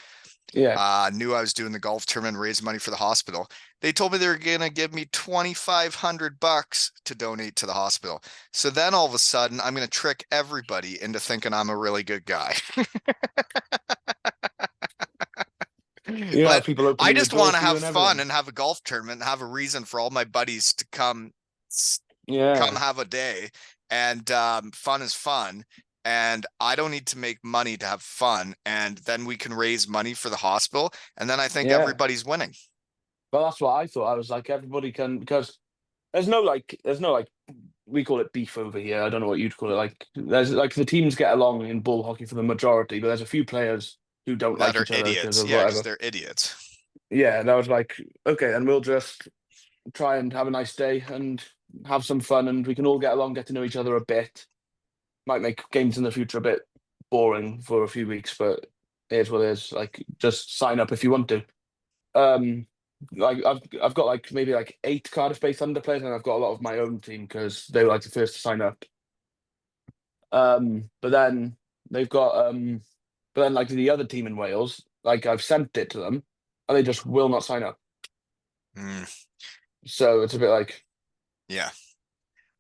Yeah. knew I was doing the golf tournament, raise money for the hospital. They told me they were gonna give me $2,500 to donate to the hospital. So then all of a sudden, I'm gonna trick everybody into thinking I'm a really good guy. You know, But people I opening the just door want to for you have and fun everything. and have a golf tournament and have a reason for all my buddies to come Yeah. have a day. And fun is fun. and I don't need to make money to have fun. And then we can raise money for the hospital. And then I think Yeah. everybody's winning. Well, that's what I thought. I was like, everybody can, because there's no like we call it beef over here. I don't know what you'd call it. Like there's like the teams get along in bull hockey for the majority, but there's a few players who don't That like are each other because idiots. of Yeah, because whatever. they're idiots. Yeah, and I was like, okay, and we'll just try and have a nice day and have some fun, and we can all get along, get to know each other a bit. Might make games in the future a bit boring for a few weeks, but here's what it is. Like, just sign up if you want to. Um, like I've got like maybe like 8 Cardiff Bay Thunder players, and I've got a lot of my own team because they were like the first to sign up. But then they've got but then like the other team in Wales, like I've sent it to them, and they just will not sign up. Mm, So it's a bit like yeah.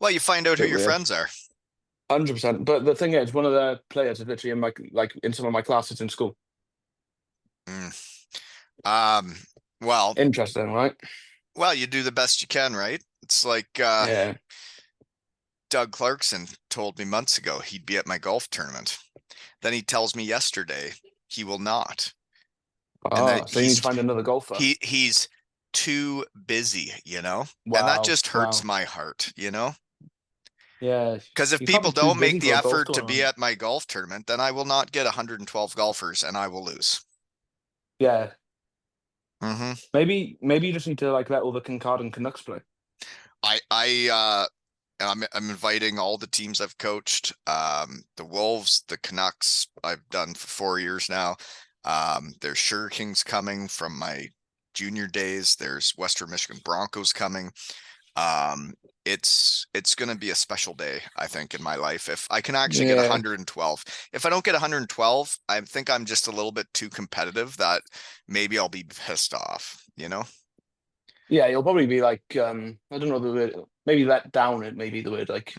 Well, you find out who bit your weird. friends are. 100%. But the thing is, one of the players is literally in my like in some of my classes in school. Mm. Um, well, Interesting, right? you do the best you can, right? It's like Yeah. Doug Clarkson told me months ago he'd be at my golf tournament. Then he tells me yesterday he will not. And then Oh, so you need to find another golfer. he's too busy, and that Wow. just hurts Wow. my heart, Yeah. because if You can't people be too don't make busy the for a golf effort to be tournament. at my golf tournament, then I will not get 112 golfers and I will lose. Yeah. Hmm. Maybe you just need to like let all the Kincardine Canucks play. I'm inviting all the teams I've coached. The Wolves, the Canucks, I've done for 4 years now. There's Sugar Kings coming from my junior days. There's Western Michigan Broncos coming. It's going to be a special day, I think, in my life. If I can actually get Yeah. 112. If I don't get 112, I think I'm just a little bit too competitive that maybe I'll be pissed off. Yeah, you'll probably be like, I don't know the word, maybe let down it, maybe the word, like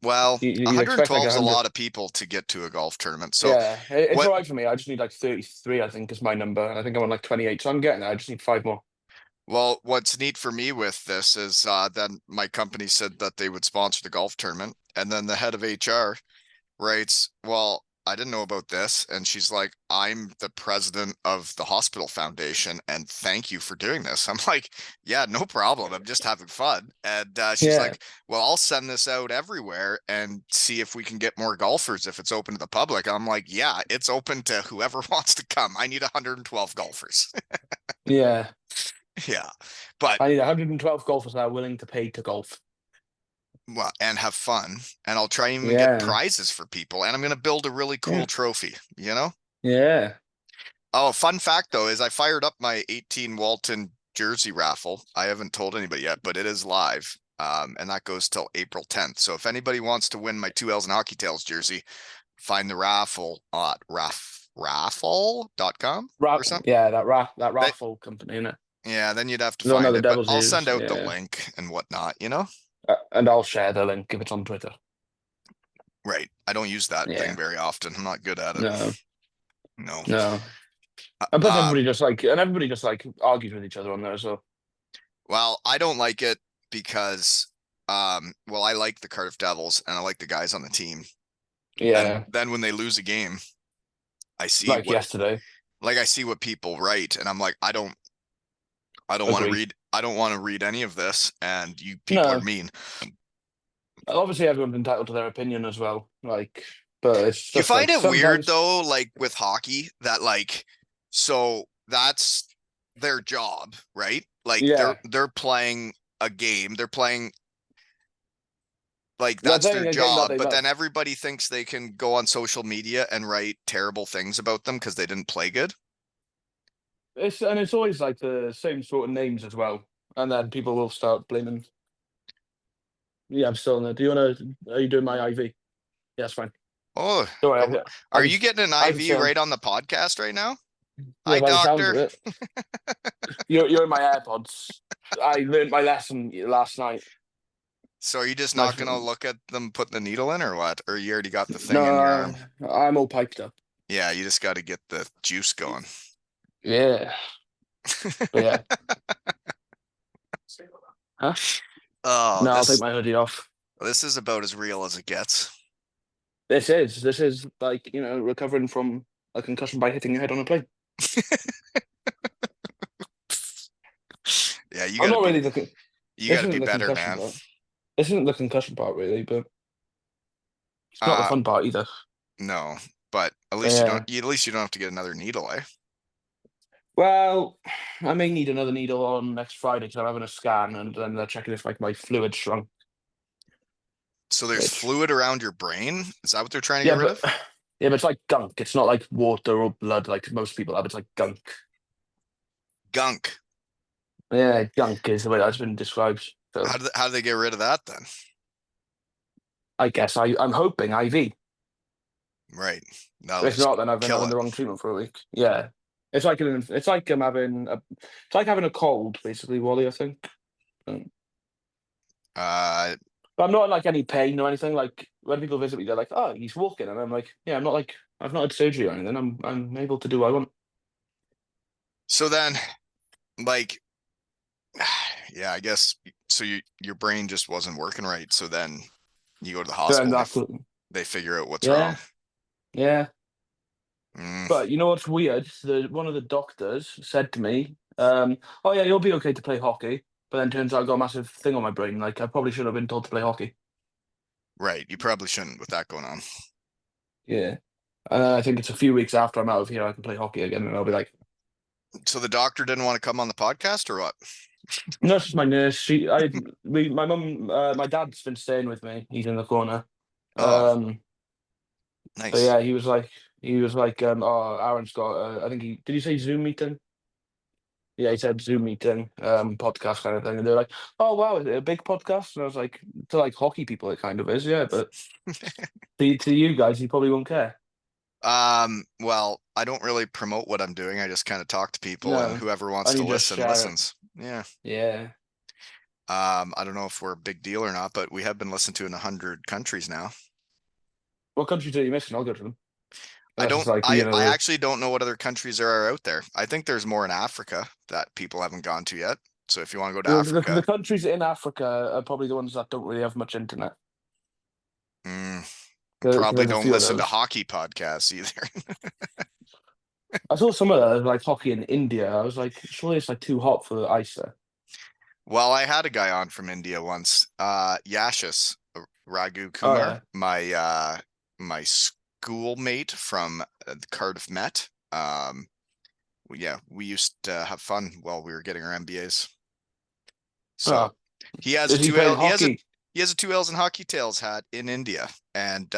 Well, you'd expect like 112 is a 100. lot of people to get to a golf tournament. So Yeah, it's what all right for me. I just need like 33, I think, is my number. And I think I'm on like 28, so I'm getting there. I just need 5 more. Well, what's neat for me with this is then my company said that they would sponsor the golf tournament, and then the head of HR writes, "Well, I didn't know about this," and she's like, "I'm the president of the hospital foundation, and thank you for doing this." I'm like, "Yeah, no problem. I'm just having fun." And she's Yeah. like, "Well, I'll send this out everywhere and see if we can get more golfers if it's open to the public." I'm like, "Yeah, it's open to whoever wants to come. I need 112 golfers." Yeah. Yeah, but I need 112 golfers that are willing to pay to golf. well, and have fun. And I'll try and even get Yeah. prizes for people. And I'm going to build a really Yeah. cool trophy. Yeah. Oh, fun fact though is I fired up my 18 Walton jersey raffle. I haven't told anybody yet, but it is live. And that goes till April 10th. So if anybody wants to win my 2Ls and Hockey Tales jersey, find the raffle at raffall.com or something. Yeah, that That, Raffall company, innit? yeah, then you'd have to The one that find the it, but Devils I'll send use. out the Yeah. link and whatnot. And I'll share the link if it's on Twitter. Right. I don't use that thing Yeah. very often. I'm not good at it. No. No. No. Uh, And plus, uh, everybody just like argues with each other on there. So well, I don't like it because, well, I like the Cardiff Devils and I like the guys on the team. And yeah, then when they lose a game, I see like what, yesterday. I see what people write, and I'm like, I don't want to Agree. read, I don't want to read any of this, and you people are No, mean. obviously everyone's entitled to their opinion as well. Like, but it's You just find like it weird sometimes. though, like with hockey, that so that's their job, right? Like Yeah, they're playing a game, they're playing like they're that's their playing a game that job, they but then love. everybody thinks they can go on social media and write terrible things about them because they didn't play good. It's always like the same sort of names as well, and then people will start blaming. Yeah, I'm still in there. Do you want to? Are you doing my IV? Yeah, that's fine. Oh, Don't worry, I are can you getting an I can IV stay on. right on the podcast right now? Yeah, Hi, by the sounds of doctor. it, you're in my AirPods. I learned my lesson last night. So are you just My not gonna look at them putting the needle in or what? Or you already got the thing in your no, arm? I'm all piped up. Yeah, you just got to get the juice going. Yeah, but yeah. Huh? Oh, No, I'll take this my hoodie off. this is about as real as it gets. This is like, recovering from a concussion by hitting your head on a plane. Yeah, you I'm gotta not be really looking. you This gotta be isn't the better, concussion man. part. This isn't the concussion part really, but it's not the Uh fun part either. no, but at But least yeah. you don't have to get another needle, eh? Well, I may need another needle on next Friday because I'm having a scan and then they're checking if like my fluid shrunk. So there's Which fluid around your brain? Is that what they're trying to get yeah, rid but of? yeah, but it's like gunk. It's not like water or blood like most people have. It's like gunk. Gunk. Yeah, gunk is the way that's been described. So How do they get rid of that then? I guess I'm hoping IV. Right. That'll If just not, then I've been kill having it. the wrong treatment for a week. Yeah, it's like I'm having it's like having a cold basically, Wally. I think. Um, Uh, But I'm not in like any pain or anything. Like when people visit me, they're like, "Oh, he's walking," and I'm like, "Yeah, I'm not like I've not had surgery or anything. I'm able to do what I want." so then, like, yeah, I guess so. Your brain just wasn't working right. So then you go to the So and hospital. that's They figure out what's wrong. yeah, yeah. Mm, But you know what's weird? One of the doctors said to me, "Oh yeah, you'll be okay to play hockey." But then turns out I got a massive thing on my brain. Like I probably should have been told to play hockey. right. You probably shouldn't with that going on. Yeah. I think it's a few weeks after I'm out of here I can play hockey again, and I'll be like, So the doctor didn't want to come on the podcast or what? "No, it's just my nurse. My mum, my dad's been staying with me. He's in the corner. Oh, Um, but nice. yeah, he was like, oh, Aaron's got. I think he did. You say Zoom meeting? Yeah, he said Zoom meeting, podcast kind of thing, and they're like, "Oh wow, is it a big podcast?" And I was like, "To like hockey people, it kind of is, yeah, but to you guys, you probably won't care." Well, I don't really promote what I'm doing. I just kind of talk to people and No, whoever wants and to you just listen share it. listens. Yeah. Yeah. I don't know if we're a big deal or not, but we have been listened to in 100 countries now. What countries are you missing? I'll go to them. I Unless it's don't like I actually don't know what other countries there are out there. I think there's more in Africa that people haven't gone to yet. So if you want to go to the Africa, countries in Africa are probably the ones that don't really have much internet. mm, Because probably there's a don't few of listen to those. hockey podcasts either. I saw some of those like hockey in India. I was like, surely it's like too hot for ice there. Well, I had a guy on from India once, Yashis Raghu Oh Kumar, yeah. my schoolmate from Cardiff Met. Yeah, we used to have fun while we were getting our MBAs. So Oh, he has a is he two playing L hockey? he has a two L's and hockey tails hat in India, and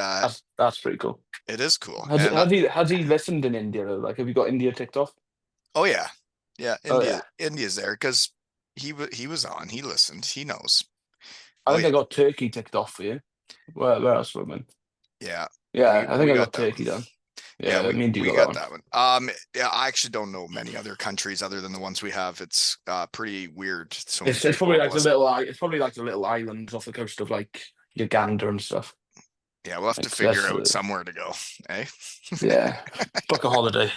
That's pretty cool. it is cool. Has And has he listened in India though? Like, have you got India ticked off? oh yeah, yeah, Oh yeah. India's there because he was on. He listened. He knows. I Oh think yeah, I got Turkey ticked off for you. Where else, woman? yeah. Yeah, I think We I got got that one. Turkey done. Yeah, Yeah, me and you we got that got one. that one. Yeah, I actually don't know many other countries other than the ones we have. It's pretty weird. So many It's people probably have like listened. it's probably like the little islands off the coast of like Uganda and stuff. Yeah, we'll have to Like figure that's out somewhere to go. Eh? yeah. Book a holiday.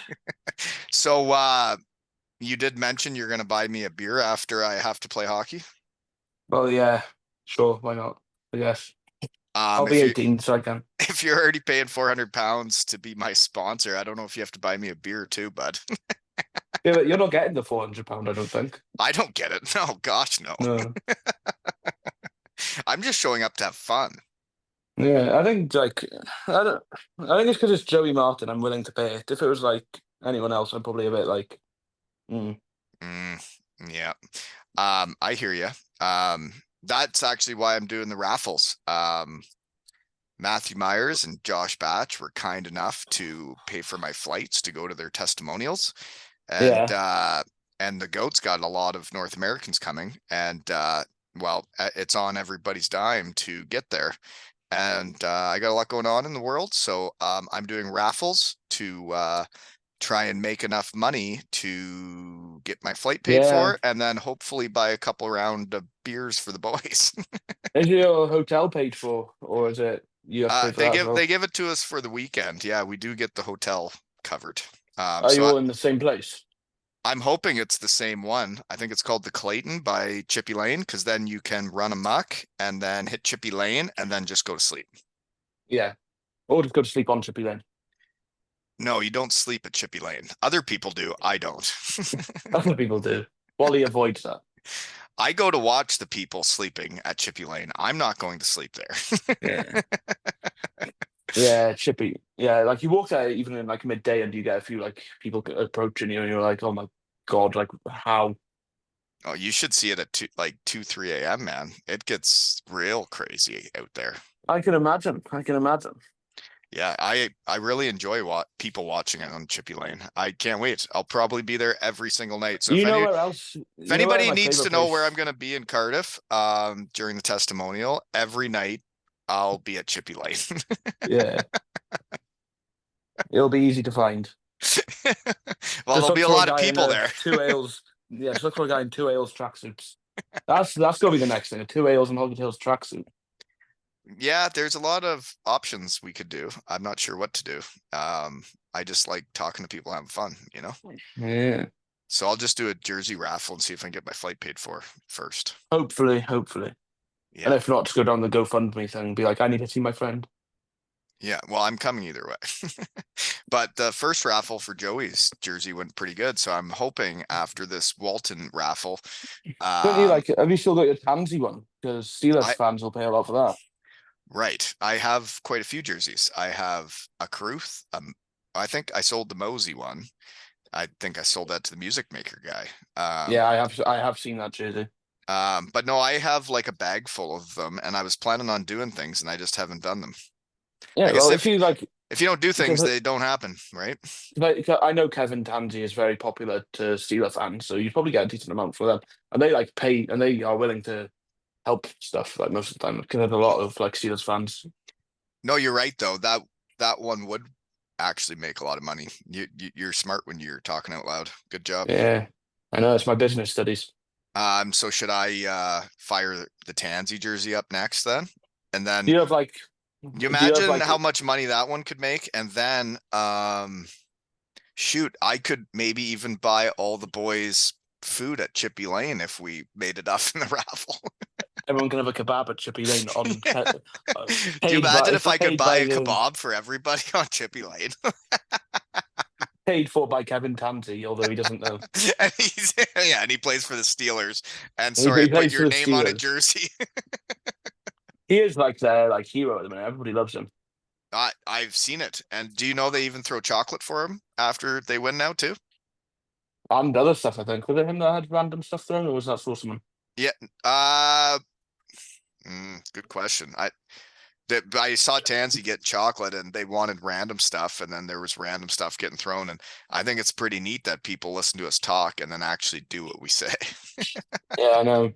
So you did mention you're gonna buy me a beer after I have to play hockey. Well, yeah, sure, why not? I guess I'll be If you 18, so I can. if you're already paying £400 to be my sponsor, I don't know if you have to buy me a beer too, bud. Yeah, but you're not getting the £400, I don't think. I don't get it. No, gosh, no. No. I'm just showing up to have fun. Yeah, I think like I don't. I think it's because it's Joey Martin. I'm willing to pay it. If it was like anyone else, I'm probably a bit like, mm. Mm, yeah. I hear you. That's actually why I'm doing the raffles. Matthew Myers and Josh Batch were kind enough to pay for my flights to go to their testimonials, Yeah, and the goats got a lot of North Americans coming, and well, it's on everybody's dime to get there, and I got a lot going on in the world, so I'm doing raffles to try and make enough money to get my flight paid yeah. for, and then hopefully buy a couple round of beers for the boys. Is your hotel paid for, or is it you have to pay for that as They well? give it to us for the weekend. Yeah, we do get the hotel covered. Are you all in the same place? I'm hoping it's the same one. I think it's called the Clayton by Chippy Lane because then you can run amok and then hit Chippy Lane and then just go to sleep. Yeah. Or just go to sleep on Chippy Lane. No, you don't sleep at Chippy Lane. Other people do. I don't. Other people do. Wally avoids that. I go to watch the people sleeping at Chippy Lane. I'm not going to sleep there. Yeah. Yeah, Chippy. Yeah, like you walk there even in like midday and you get a few like people approaching you and you're like, oh my God, like how? Oh, you should see it at 3 a.m., man. It gets real crazy out there. I can imagine. I can imagine. Yeah, I really enjoy people watching it on Chippy Lane. I can't wait. I'll probably be there every single night. So You know where else? if You know where anybody my needs favorite to know where I'm place? going to be in Cardiff during the testimonial, every night I'll be at Chippy Lane. Yeah, it'll be easy to find. Well, Just there'll be look a for a lot of guy in people a there. two ales. Yeah, just look for a guy in two ales tracksuits. That's gonna be the next thing. A two ales and Hoggy Tails tracksuit. Yeah, there's a lot of options we could do. I'm not sure what to do. I just like talking to people, having fun. Yeah. So I'll just do a jersey raffle and see if I can get my flight paid for first. Hopefully, hopefully. And Yeah. if not, just go down the GoFundMe thing and be like, I need to see my friend. Yeah. Well, I'm coming either way. But the first raffle for Joey's jersey went pretty good. So I'm hoping after this Walton raffle, Don't you um, like? Have you still got your Tansy one? Because Steelers I fans will pay a lot for that. right. I have quite a few jerseys. I have a Cruth. I think I sold the Mosey one. I think I sold that to the music maker guy. Yeah, I have seen that jersey. But no, I have like a bag full of them, and I was planning on doing things, and I just haven't done them. I Yeah, guess well, if you like, if you don't do because things, they don't happen, right? I know Kevin Tansey is very popular to Steeler fans, so you probably get a decent amount for them, and they like pay, and they are willing to help stuff like most of the time because there's a lot of like Steelers fans. No, you're right though. That one would actually make a lot of money. You're smart when you're talking out loud. Good job. Yeah, I know it's my business studies. So should I fire the Tansy jersey up next then? And Do then you have like, you do you have imagine like, how much money that one could make? And then shoot, I could maybe even buy all the boys food at Chippy Lane if we made enough in the raffle. everyone can have a kebab at Chippy Lane on Yeah. Do you paid by imagine if I could paid buy by a kebab for everybody on Chippy Lane? paid for by Kevin Tansey, although he doesn't know. And and he plays for the Steelers. And sorry, He I put plays for your the name on a Steelers. jersey. He is like their like hero at the minute. Everybody loves him. I've seen it. And do you know they even throw chocolate for him after they win now too? And other stuff, I think. Was it him that had random stuff thrown, or was that Sauceman? Yeah. Good question. I saw Tansy get chocolate and they wanted random stuff, and then there was random stuff getting thrown. And I think it's pretty neat that people listen to us talk and then actually do what we say. Yeah, I know.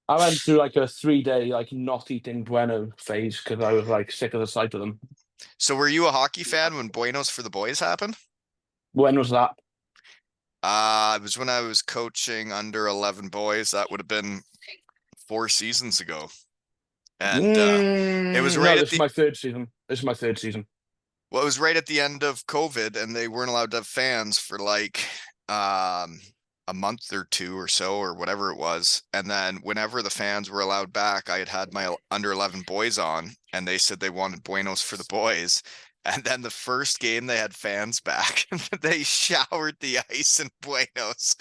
I went through like a 3 day like not eating Bueno phase because I was like sick of the sight of them. So were you a hockey fan when Buenos for the Boys happened? When was that? It was when I was coaching under 11 boys. That would have been 4 seasons ago. And it was No, right at this is the my third season. This is my third season. well, it was right at the end of COVID, and they weren't allowed to have fans for like a month or two or so, or whatever it was. And then whenever the fans were allowed back, I had my under 11 boys on, and they said they wanted Buenos for the boys. And then the first game they had fans back, they showered the ice in Buenos.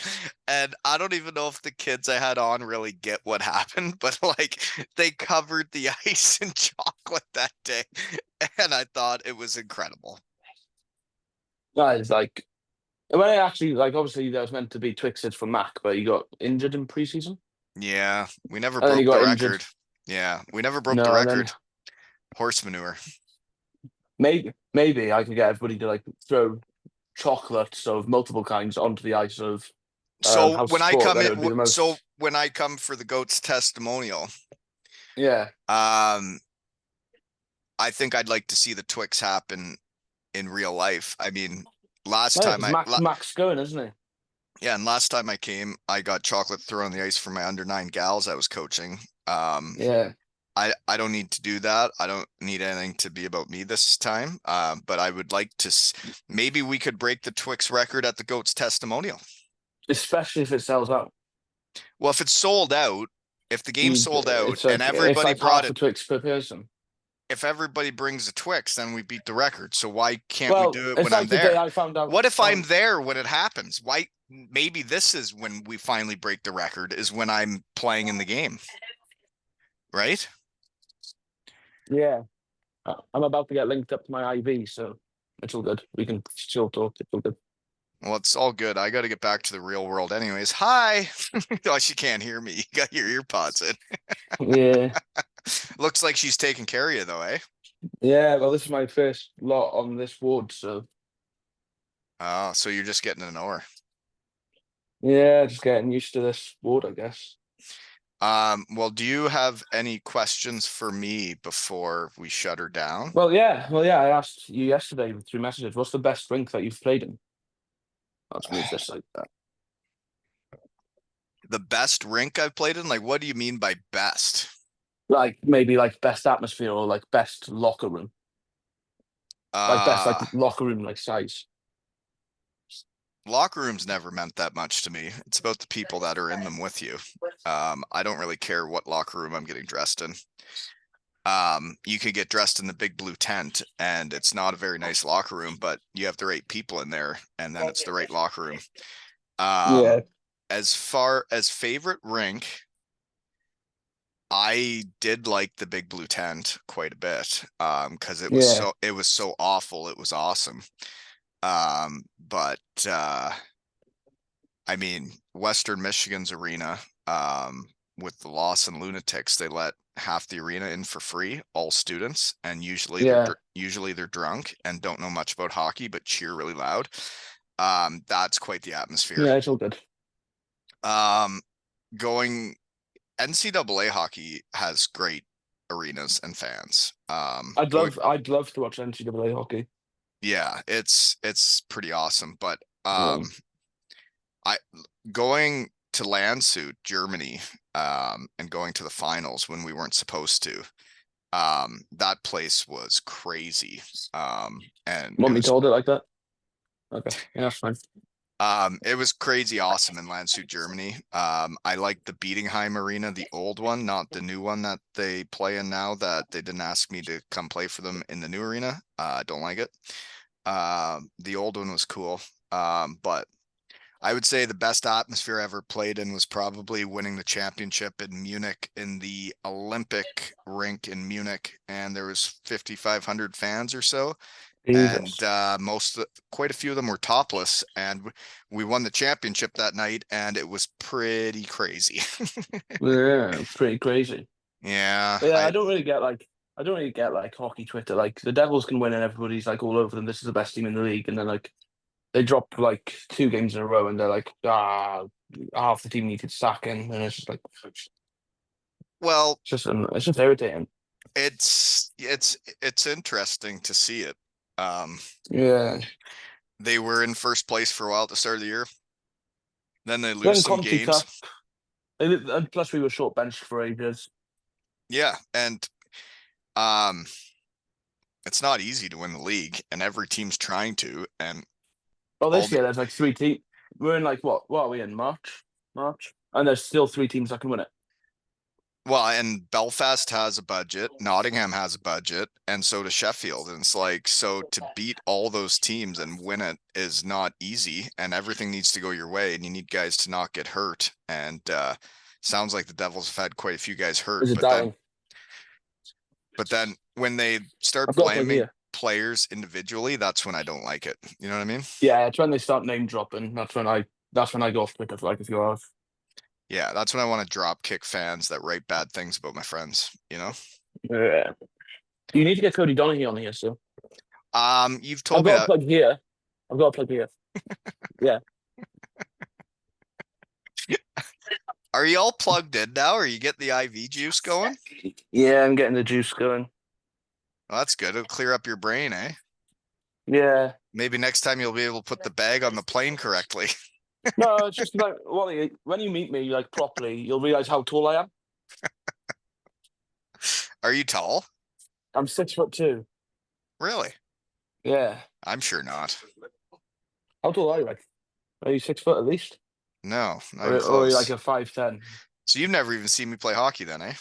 And I don't even know if the kids I had on really get what happened, but like they covered the ice in chocolate that day. And I thought it was incredible. That is like when I actually like obviously there was meant to be Twixes for Mac, but he got injured in preseason. Yeah, we never And then he broke the got injured. record. Yeah, we never broke the No, and then record. Horse manure. maybe I could get everybody to like throw chocolates of multiple kinds onto the ice of So House of when I Sport, come then in, it would be the so most. when I come for the goat's testimonial, Yeah, um, I think I'd like to see the Twix happen in real life. I mean, last oh, yeah, time because Mac's going, isn't he? yeah, and last time I came, I got chocolate thrown on the ice for my under 9 gals I was coaching. Yeah, I don't need to do that. I don't need anything to be about me this time. But I would like to maybe we could break the Twix record at the goat's testimonial. especially if it sells out. Well, if it's sold out, if the game's sold out It's and like everybody half brought a it, Twix per person. if everybody brings a Twix, then we beat the record. So why can't we Well, do it it's when I'm like the day there? I found out. What if I'm there when it happens? Why? Maybe this is when we finally break the record, is when I'm playing in the game, right? Yeah, I'm about to get linked up to my IV, so it's all good. We can still talk. It's all good. Well, it's all good. I got to get back to the real world anyways. Hi. Oh, she can't hear me. You got your ear pods in. Yeah, Looks like she's taking care of you though, eh? yeah. Well, this is my first lot on this ward, so Oh, so you're just getting to know her. yeah, just getting used to this ward, I guess. Well, do you have any questions for me before we shut her down? Well, yeah. I asked you yesterday through messages. What's the best rink that you've played in? Let's move this like that. The best rink I've played in? Like, what do you mean by best? Like maybe like best atmosphere or like best locker room, like best like Uh, locker room like size. Locker rooms never meant that much to me. It's about the people that are in them with you. I don't really care what locker room I'm getting dressed in. You could get dressed in the big blue tent and it's not a very nice locker room, but you have the right people in there and then it's the right locker room. Yeah, As far as favorite rink, I did like the big blue tent quite a bit. Because yeah, it was so awful, it was awesome. But I mean, Western Michigan's arena, with the Lawson Lunatics, they let half the arena in for free, all students, and yeah, usually they're drunk and don't know much about hockey, but cheer really loud. That's quite the atmosphere. yeah. It's all good. Um, going NCAA hockey has great arenas and fans. I'd love to watch NCAA hockey. Yeah, it's pretty awesome, but Um, I going to Landshut, Germany, and going to the finals when we weren't supposed to. That place was crazy. And Want me to hold it like that? Okay, yeah, that's fine. it was crazy awesome in Landshut, Germany. I like the Bietigheim Arena, the old one, not the new one that they play in now, that they didn't ask me to come play for them in the new arena. I don't like it. The old one was cool. But I would say the best atmosphere I ever played in was probably winning the championship in Munich in the Olympic rink in Munich, and there was 5,500 fans or so, and Jesus. quite a few of them were topless, and we won the championship that night, and it was pretty crazy. Yeah, it's pretty crazy. Yeah, But yeah, I don't really get like hockey Twitter. Like the Devils can win and everybody's like all over them. This is the best team in the league, and then like they drop like 2 games in a row, and they're like, half the team needed sacking, and it's just like well, it's just irritating. it's interesting to see it. Um, Yeah. they were in first place for a while at the start of the year. Then they lose Then some Conti games. tough. And plus we were short benched for ages. Yeah, and um it's not easy to win the league, and every team's trying to, and Well, all this the year there's like 3 teams. We're in like what are we in March? March, and there's still 3 teams that can win it. well, and Belfast has a budget, Nottingham has a budget, and so does Sheffield. And it's like, so to beat all those teams and win it is not easy, and everything needs to go your way, and you need guys to not get hurt. And sounds like the Devils have had quite a few guys hurt, Is it dying? but then when they start I've got a plug blaming here. players individually, that's when I don't like it. You know what I mean? Yeah, it's when they start name dropping. That's when I go off Twitter for like a few hours. Yeah, that's when I want to drop kick fans that write bad things about my friends, you know? Yeah. You need to get Cody Donaghy on here, so You've I've told me got a that. plug here. I've got a plug here. Yeah. Are you all plugged in now? Or you get the IV juice going? Yeah, I'm getting the juice going. Well, that's good. It'll clear up your brain, eh? Yeah. Maybe next time you'll be able to put the bag on the plane correctly. No, it's just like Wally, when you meet me like properly, you'll realize how tall I am. Are you tall? I'm 6'2". Really? Yeah. I'm sure not. How tall are you? Like, are you 6 foot at least? No, not even Or are you like close. a 5'10"? So you've never even seen me play hockey then, eh?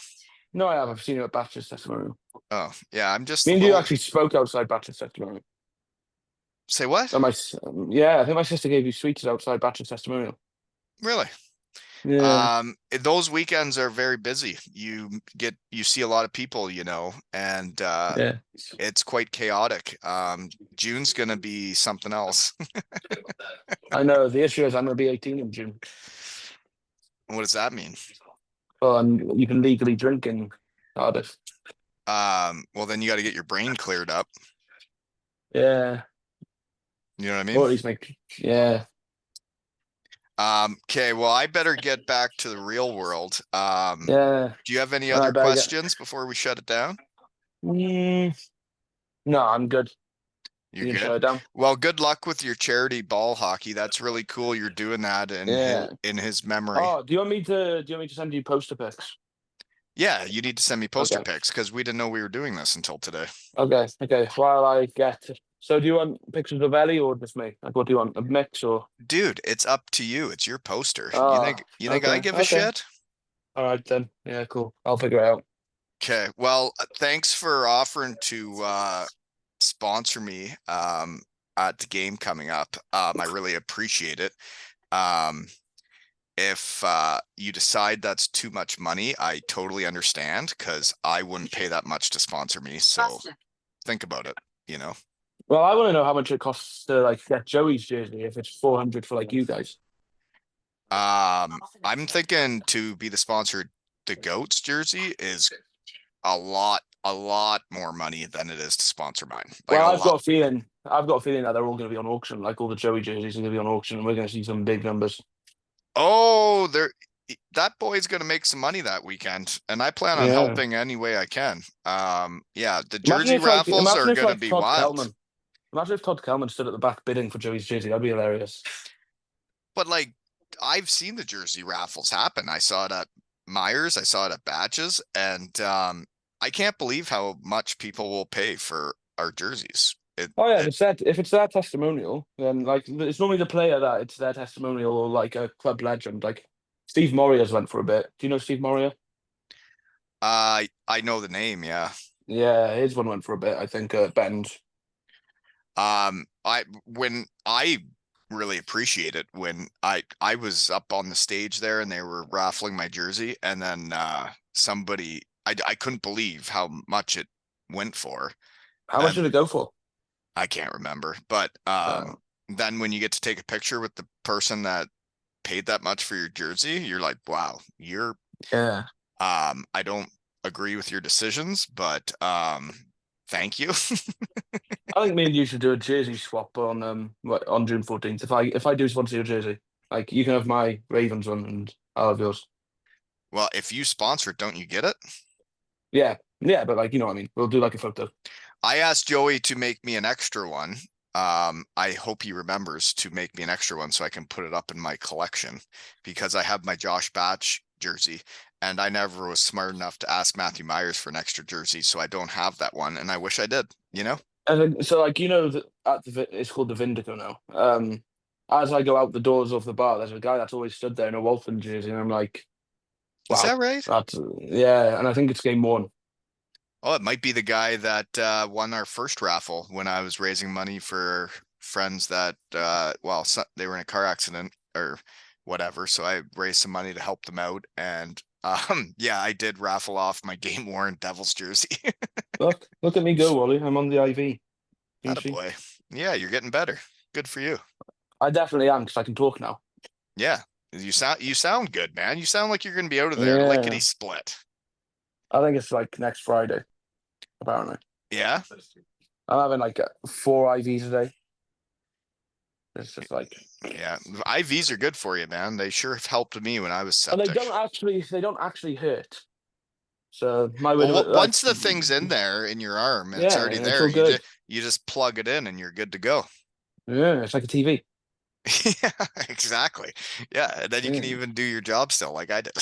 No, I have. I've seen you at Batch's testimonial. Oh, yeah, I'm just Me a and you little. actually spoke outside Batch's testimonial. Say what? And yeah, I think my sister gave you sweets outside Batch's testimonial. Really? Yeah, Those weekends are very busy. You see a lot of people, and yeah. it's quite chaotic. June's gonna be something else. I know. The issue is I'm going to be 18 in June. What does that mean? Well, and you can legally drink in Cardiff. Well, then you got to get your brain cleared up. Yeah. You know what I mean? Or at least make, yeah. Okay, well, I better get back to the real world. Yeah. Do you have any I other better get. questions before we shut it down? Mm, no, I'm good. You're You can shut good. it down. Well, good luck with your charity ball hockey. That's really cool. You're doing that Yeah. in his memory. Oh, do you want me to send you poster pics? Yeah, you need to send me poster Okay. pics because we didn't know we were doing this until today. Okay. Okay. While I get. So do you want pictures of Ellie or just me? Like, what do you want? A mix or? Dude, it's up to you. It's your poster. You think Ah, you think I okay. give a Okay. shit? All right then. Yeah, cool. I'll figure it out. Okay. Well, thanks for offering to sponsor me at the game coming up. I really appreciate it. Um, if you decide that's too much money, I totally understand because I wouldn't pay that much to sponsor me. So think about it, you know. Well, I want to know how much it costs to like get Joey's jersey if it's 400 for like you guys. I'm thinking to be the sponsor, the Goats jersey is a lot more money than it is to sponsor mine. Like Well, a I've lot. got a feeling. I've got a feeling that they're all going to be on auction. Like all the Joey jerseys are going to be on auction, and we're going to see some big numbers. Oh, that boy's gonna make some money that weekend, and I plan on Yeah. helping any way I can. Yeah, the jersey raffles are Imagine if gonna like be wild. Todd Kelman stood at the back bidding for Joey's jersey. That'd be hilarious. But like I've seen the jersey raffles happen. I saw it at Myers, I saw it at Batches, and I can't believe how much people will pay for our jerseys. Oh yeah, if it's that testimonial, then like it's normally the player that it's their testimonial or like a club legend. Like Steve Moria's went for a bit. Do you know Steve Moria? I know the name, yeah. Yeah, his one went for a bit. I think Bend. I when I really appreciate it when I was up on the stage there and they were raffling my jersey, and then somebody I couldn't believe how much it went for. How much And did it go for? I can't remember, but Uh, then when you get to take a picture with the person that paid that much for your jersey, you're like, wow, you're yeah. I don't agree with your decisions, but thank you. I think me and you should do a jersey swap on June 14th. If I do sponsor your jersey, like you can have my Ravens one and I'll have yours. Well, if you sponsor it, don't you get it? Yeah, yeah, but like you know what I mean. We'll do like a photo. I asked Joey to make me an extra one. I hope he remembers to make me an extra one so I can put it up in my collection because I have my Josh Batch jersey and I never was smart enough to ask Matthew Myers for an extra jersey, so I don't have that one, and I wish I did, you know? And then, so like you know that it's called the Vindico now. As I go out the doors of the bar, there's a guy that's always stood there in a Walton jersey, and I'm like, Is wow, that right? that's yeah. And I think it's game one. Oh, it might be the guy that won our first raffle when I was raising money for friends that they were in a car accident or whatever, so I raised some money to help them out, and yeah, I did raffle off my game worn Devils jersey. Look at me go, Wally. I'm on the IV. You see, Attaboy. Yeah, you're getting better. Good for you. I definitely am because I can talk now. Yeah. You sound good, man. You sound like you're gonna be out of there lickety Yeah, split. I think it's like next Friday. Apparently, Yeah. I'm having like 4 IVs a day. It's just like, Yeah. IVs are good for you, man. They sure have helped me when I was and they septic. don't actually hurt. So my way Well, to like, once the thing's in there in your arm and it's yeah, already it's there, all you just good. you just plug it in and you're good to go. Yeah, it's like a TV. Yeah, exactly. Yeah, and then you can Yeah, even do your job still like I did.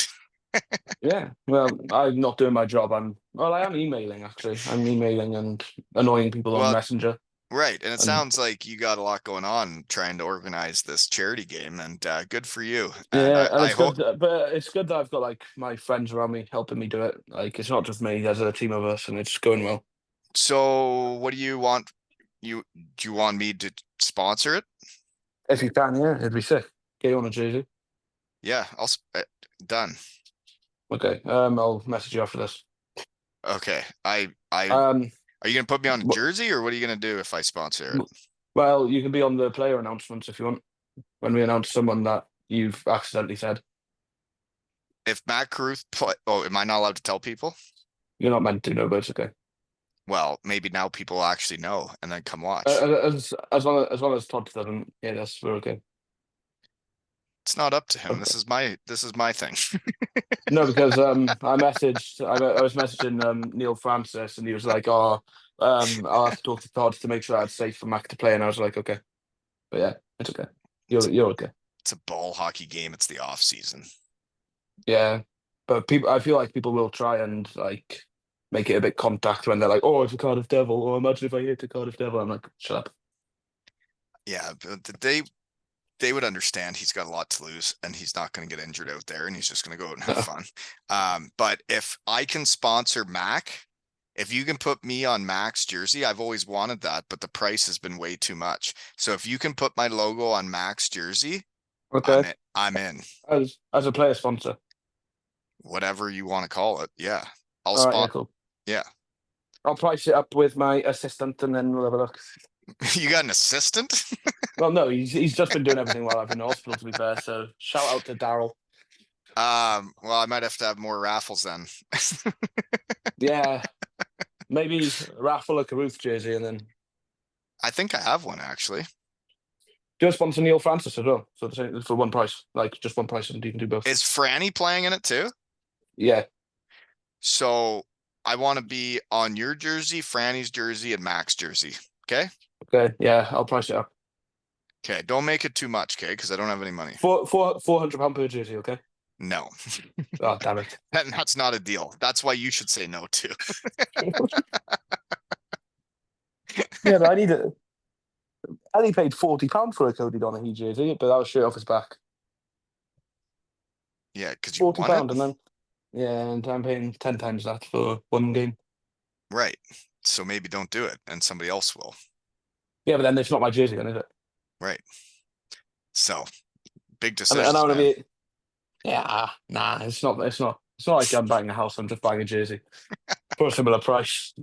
yeah. Well, I'm not doing my job. I am emailing actually. I'm emailing and annoying people on Well, Messenger. Right. And it And sounds like you got a lot going on trying to organize this charity game, and good for you. And yeah, and I it's hope. good, but it's good that I've got like my friends around me helping me do it. Like it's not just me; there's a team of us, and it's going well. So, what do you want? Do you want me to sponsor it? If you can, yeah, it'd be sick. Get you on a jersey. Yeah, done. Okay. I'll message you after this. Okay. I Um, Are you gonna put me on a w- jersey, or what are you gonna do if I sponsor it? well, you can be on the player announcements if you want. When we announce someone that you've accidentally said, If Matt Caruth play, oh, am I not allowed to tell people? you're not meant to know, but it's okay. Well, maybe now people will actually know and then come watch. As long as Todd doesn't hit us, we're okay. It's not up to him. Okay. This is my thing. No, because I was messaging Neil Francis, and he was like, "Oh, I'll have to talk to Todd to make sure it's safe for Mac to play." And I was like, "Okay," but yeah, it's okay. You're okay. It's a ball hockey game. It's the off season. Yeah, but people, I feel like people will try and like make it a bit contact when they're like, "Oh, it's a Cardiff Devil," or "Imagine if I hit a Cardiff Devil." I'm like, "Shut up." Yeah, but they would understand he's got a lot to lose and he's not going to get injured out there and he's just going to go out and have No. fun. But if I can sponsor Mac, if you can put me on Mac's jersey, I've always wanted that, but the price has been way too much. So if you can put my logo on Mac's jersey, Okay, I'm in. as a player sponsor. Whatever you want to call it. Yeah. I'll All right, yeah, spot. cool. Yeah. I'll price it up with my assistant, and then we'll have a look. You got an assistant? Well, no, he's just been doing everything while I've been in hospital, to be fair. So shout out to Daryl. Well, I might have to have more raffles then. Yeah, maybe Raffall a Caruth jersey, and then I think I have one actually. just sponsor Neil Francis as well. So for one price, like just one price, and you can do both. Is Franny playing in it too? Yeah. So I want to be on your jersey, Franny's jersey, and Mac's jersey. Okay. Okay. Yeah, I'll price it up. Okay. Don't make it too much, okay? Because I don't have any money. £400 per jersey. Okay. No. Oh damn it. That's not a deal. That's why you should say no too. Yeah, but I need it. I only paid £40 for a Cody Donaghy jersey, but that was straight off his back. Yeah, because you Forty won it. pound, and then yeah, and I'm paying 10 times that for one game. Right. So maybe don't do it and somebody else will. Yeah, but then it's not my jersey, then is it? Right. So big And I decisions, want to man. be. Yeah, nah, it's not. It's not. It's not like I'm buying a house. I'm just buying a jersey for a similar price.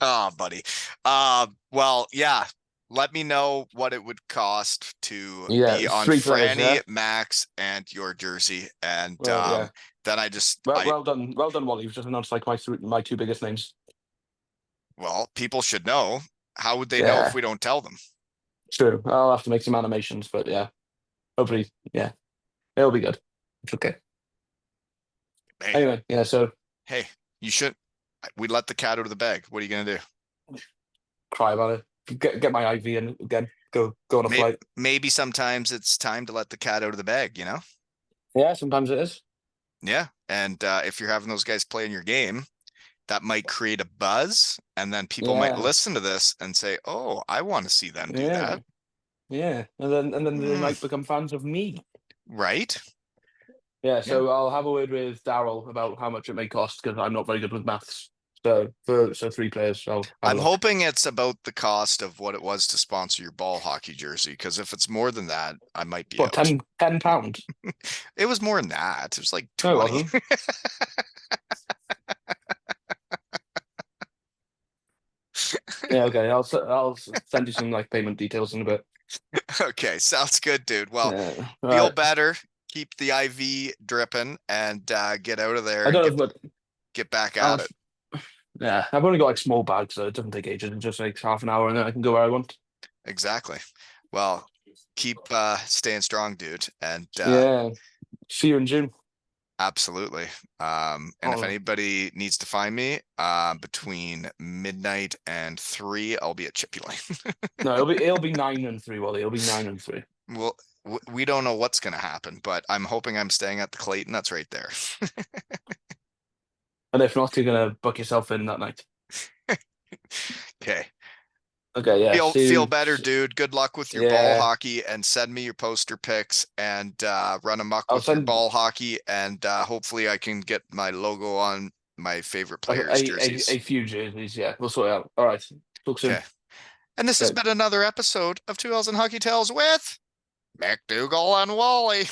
Oh, buddy. Well, yeah. Let me know what it would cost to Yeah, be on 3 players. Yeah. Franny, Max, and your jersey. And Well, yeah. then I just Well done. Well done, Wally. You've just announced like my two biggest names. well, people should know. How would they know if Yeah, we don't tell them? true. I'll have to make some animations, but yeah, hopefully, yeah, it'll be good. It's okay. Hey, Anyway, yeah. So hey, you should we let the cat out of the bag. What are you gonna do? cry about it. Get my IV in again. Go on a Maybe flight. maybe sometimes it's time to let the cat out of the bag, you know? Yeah, sometimes it is. Yeah. And if you're having those guys play in your game, that might create a buzz, and then people might Yeah, listen to this and say, "Oh, I want to see them do yeah, that." yeah. And then they Mm, might become fans of me. right? Yeah, Yeah. so I'll have a word with Daryl about how much it may cost because I'm not very good with maths. So 3 players, I'll have a I'm look. hoping it's about the cost of what it was to sponsor your ball hockey jersey, because if it's more than that, I might be What, out. 10 £10? It was more than that. It was like No, it 20. wasn't. Yeah, okay. I'll send you some like payment details in a bit. Okay, sounds good, dude. Well, Yeah. All feel right. better, keep the IV dripping, and get out of there I and don't know, but get back I'll at it. yeah. I've only got like small bags, so it doesn't take ages. It just takes half an hour, and then I can go where I want. Exactly. Well, keep staying strong, dude. And Yeah. See you in June. absolutely. And if Oh anybody needs to find me between midnight and 3, I'll be at Chippy Lane. no, it'll be 9 and 3, Wally. It'll be 9 and 3. Well, we don't know what's going to happen, but I'm hoping I'm staying at the Clayton. That's right there. And if not, you're gonna book yourself in that night. Okay. Okay, yeah. Feel better, dude. Good luck with your ball Yeah, hockey, and send me your poster pics and run amok I'll with your send ball hockey, and hopefully I can get my logo on my favorite players' a jerseys. few jerseys. Yeah, we'll sort it out. All right. Talk soon. Okay. And this has Okay. been another episode of 2 L's and Hockey Tales with McDougall and Wally.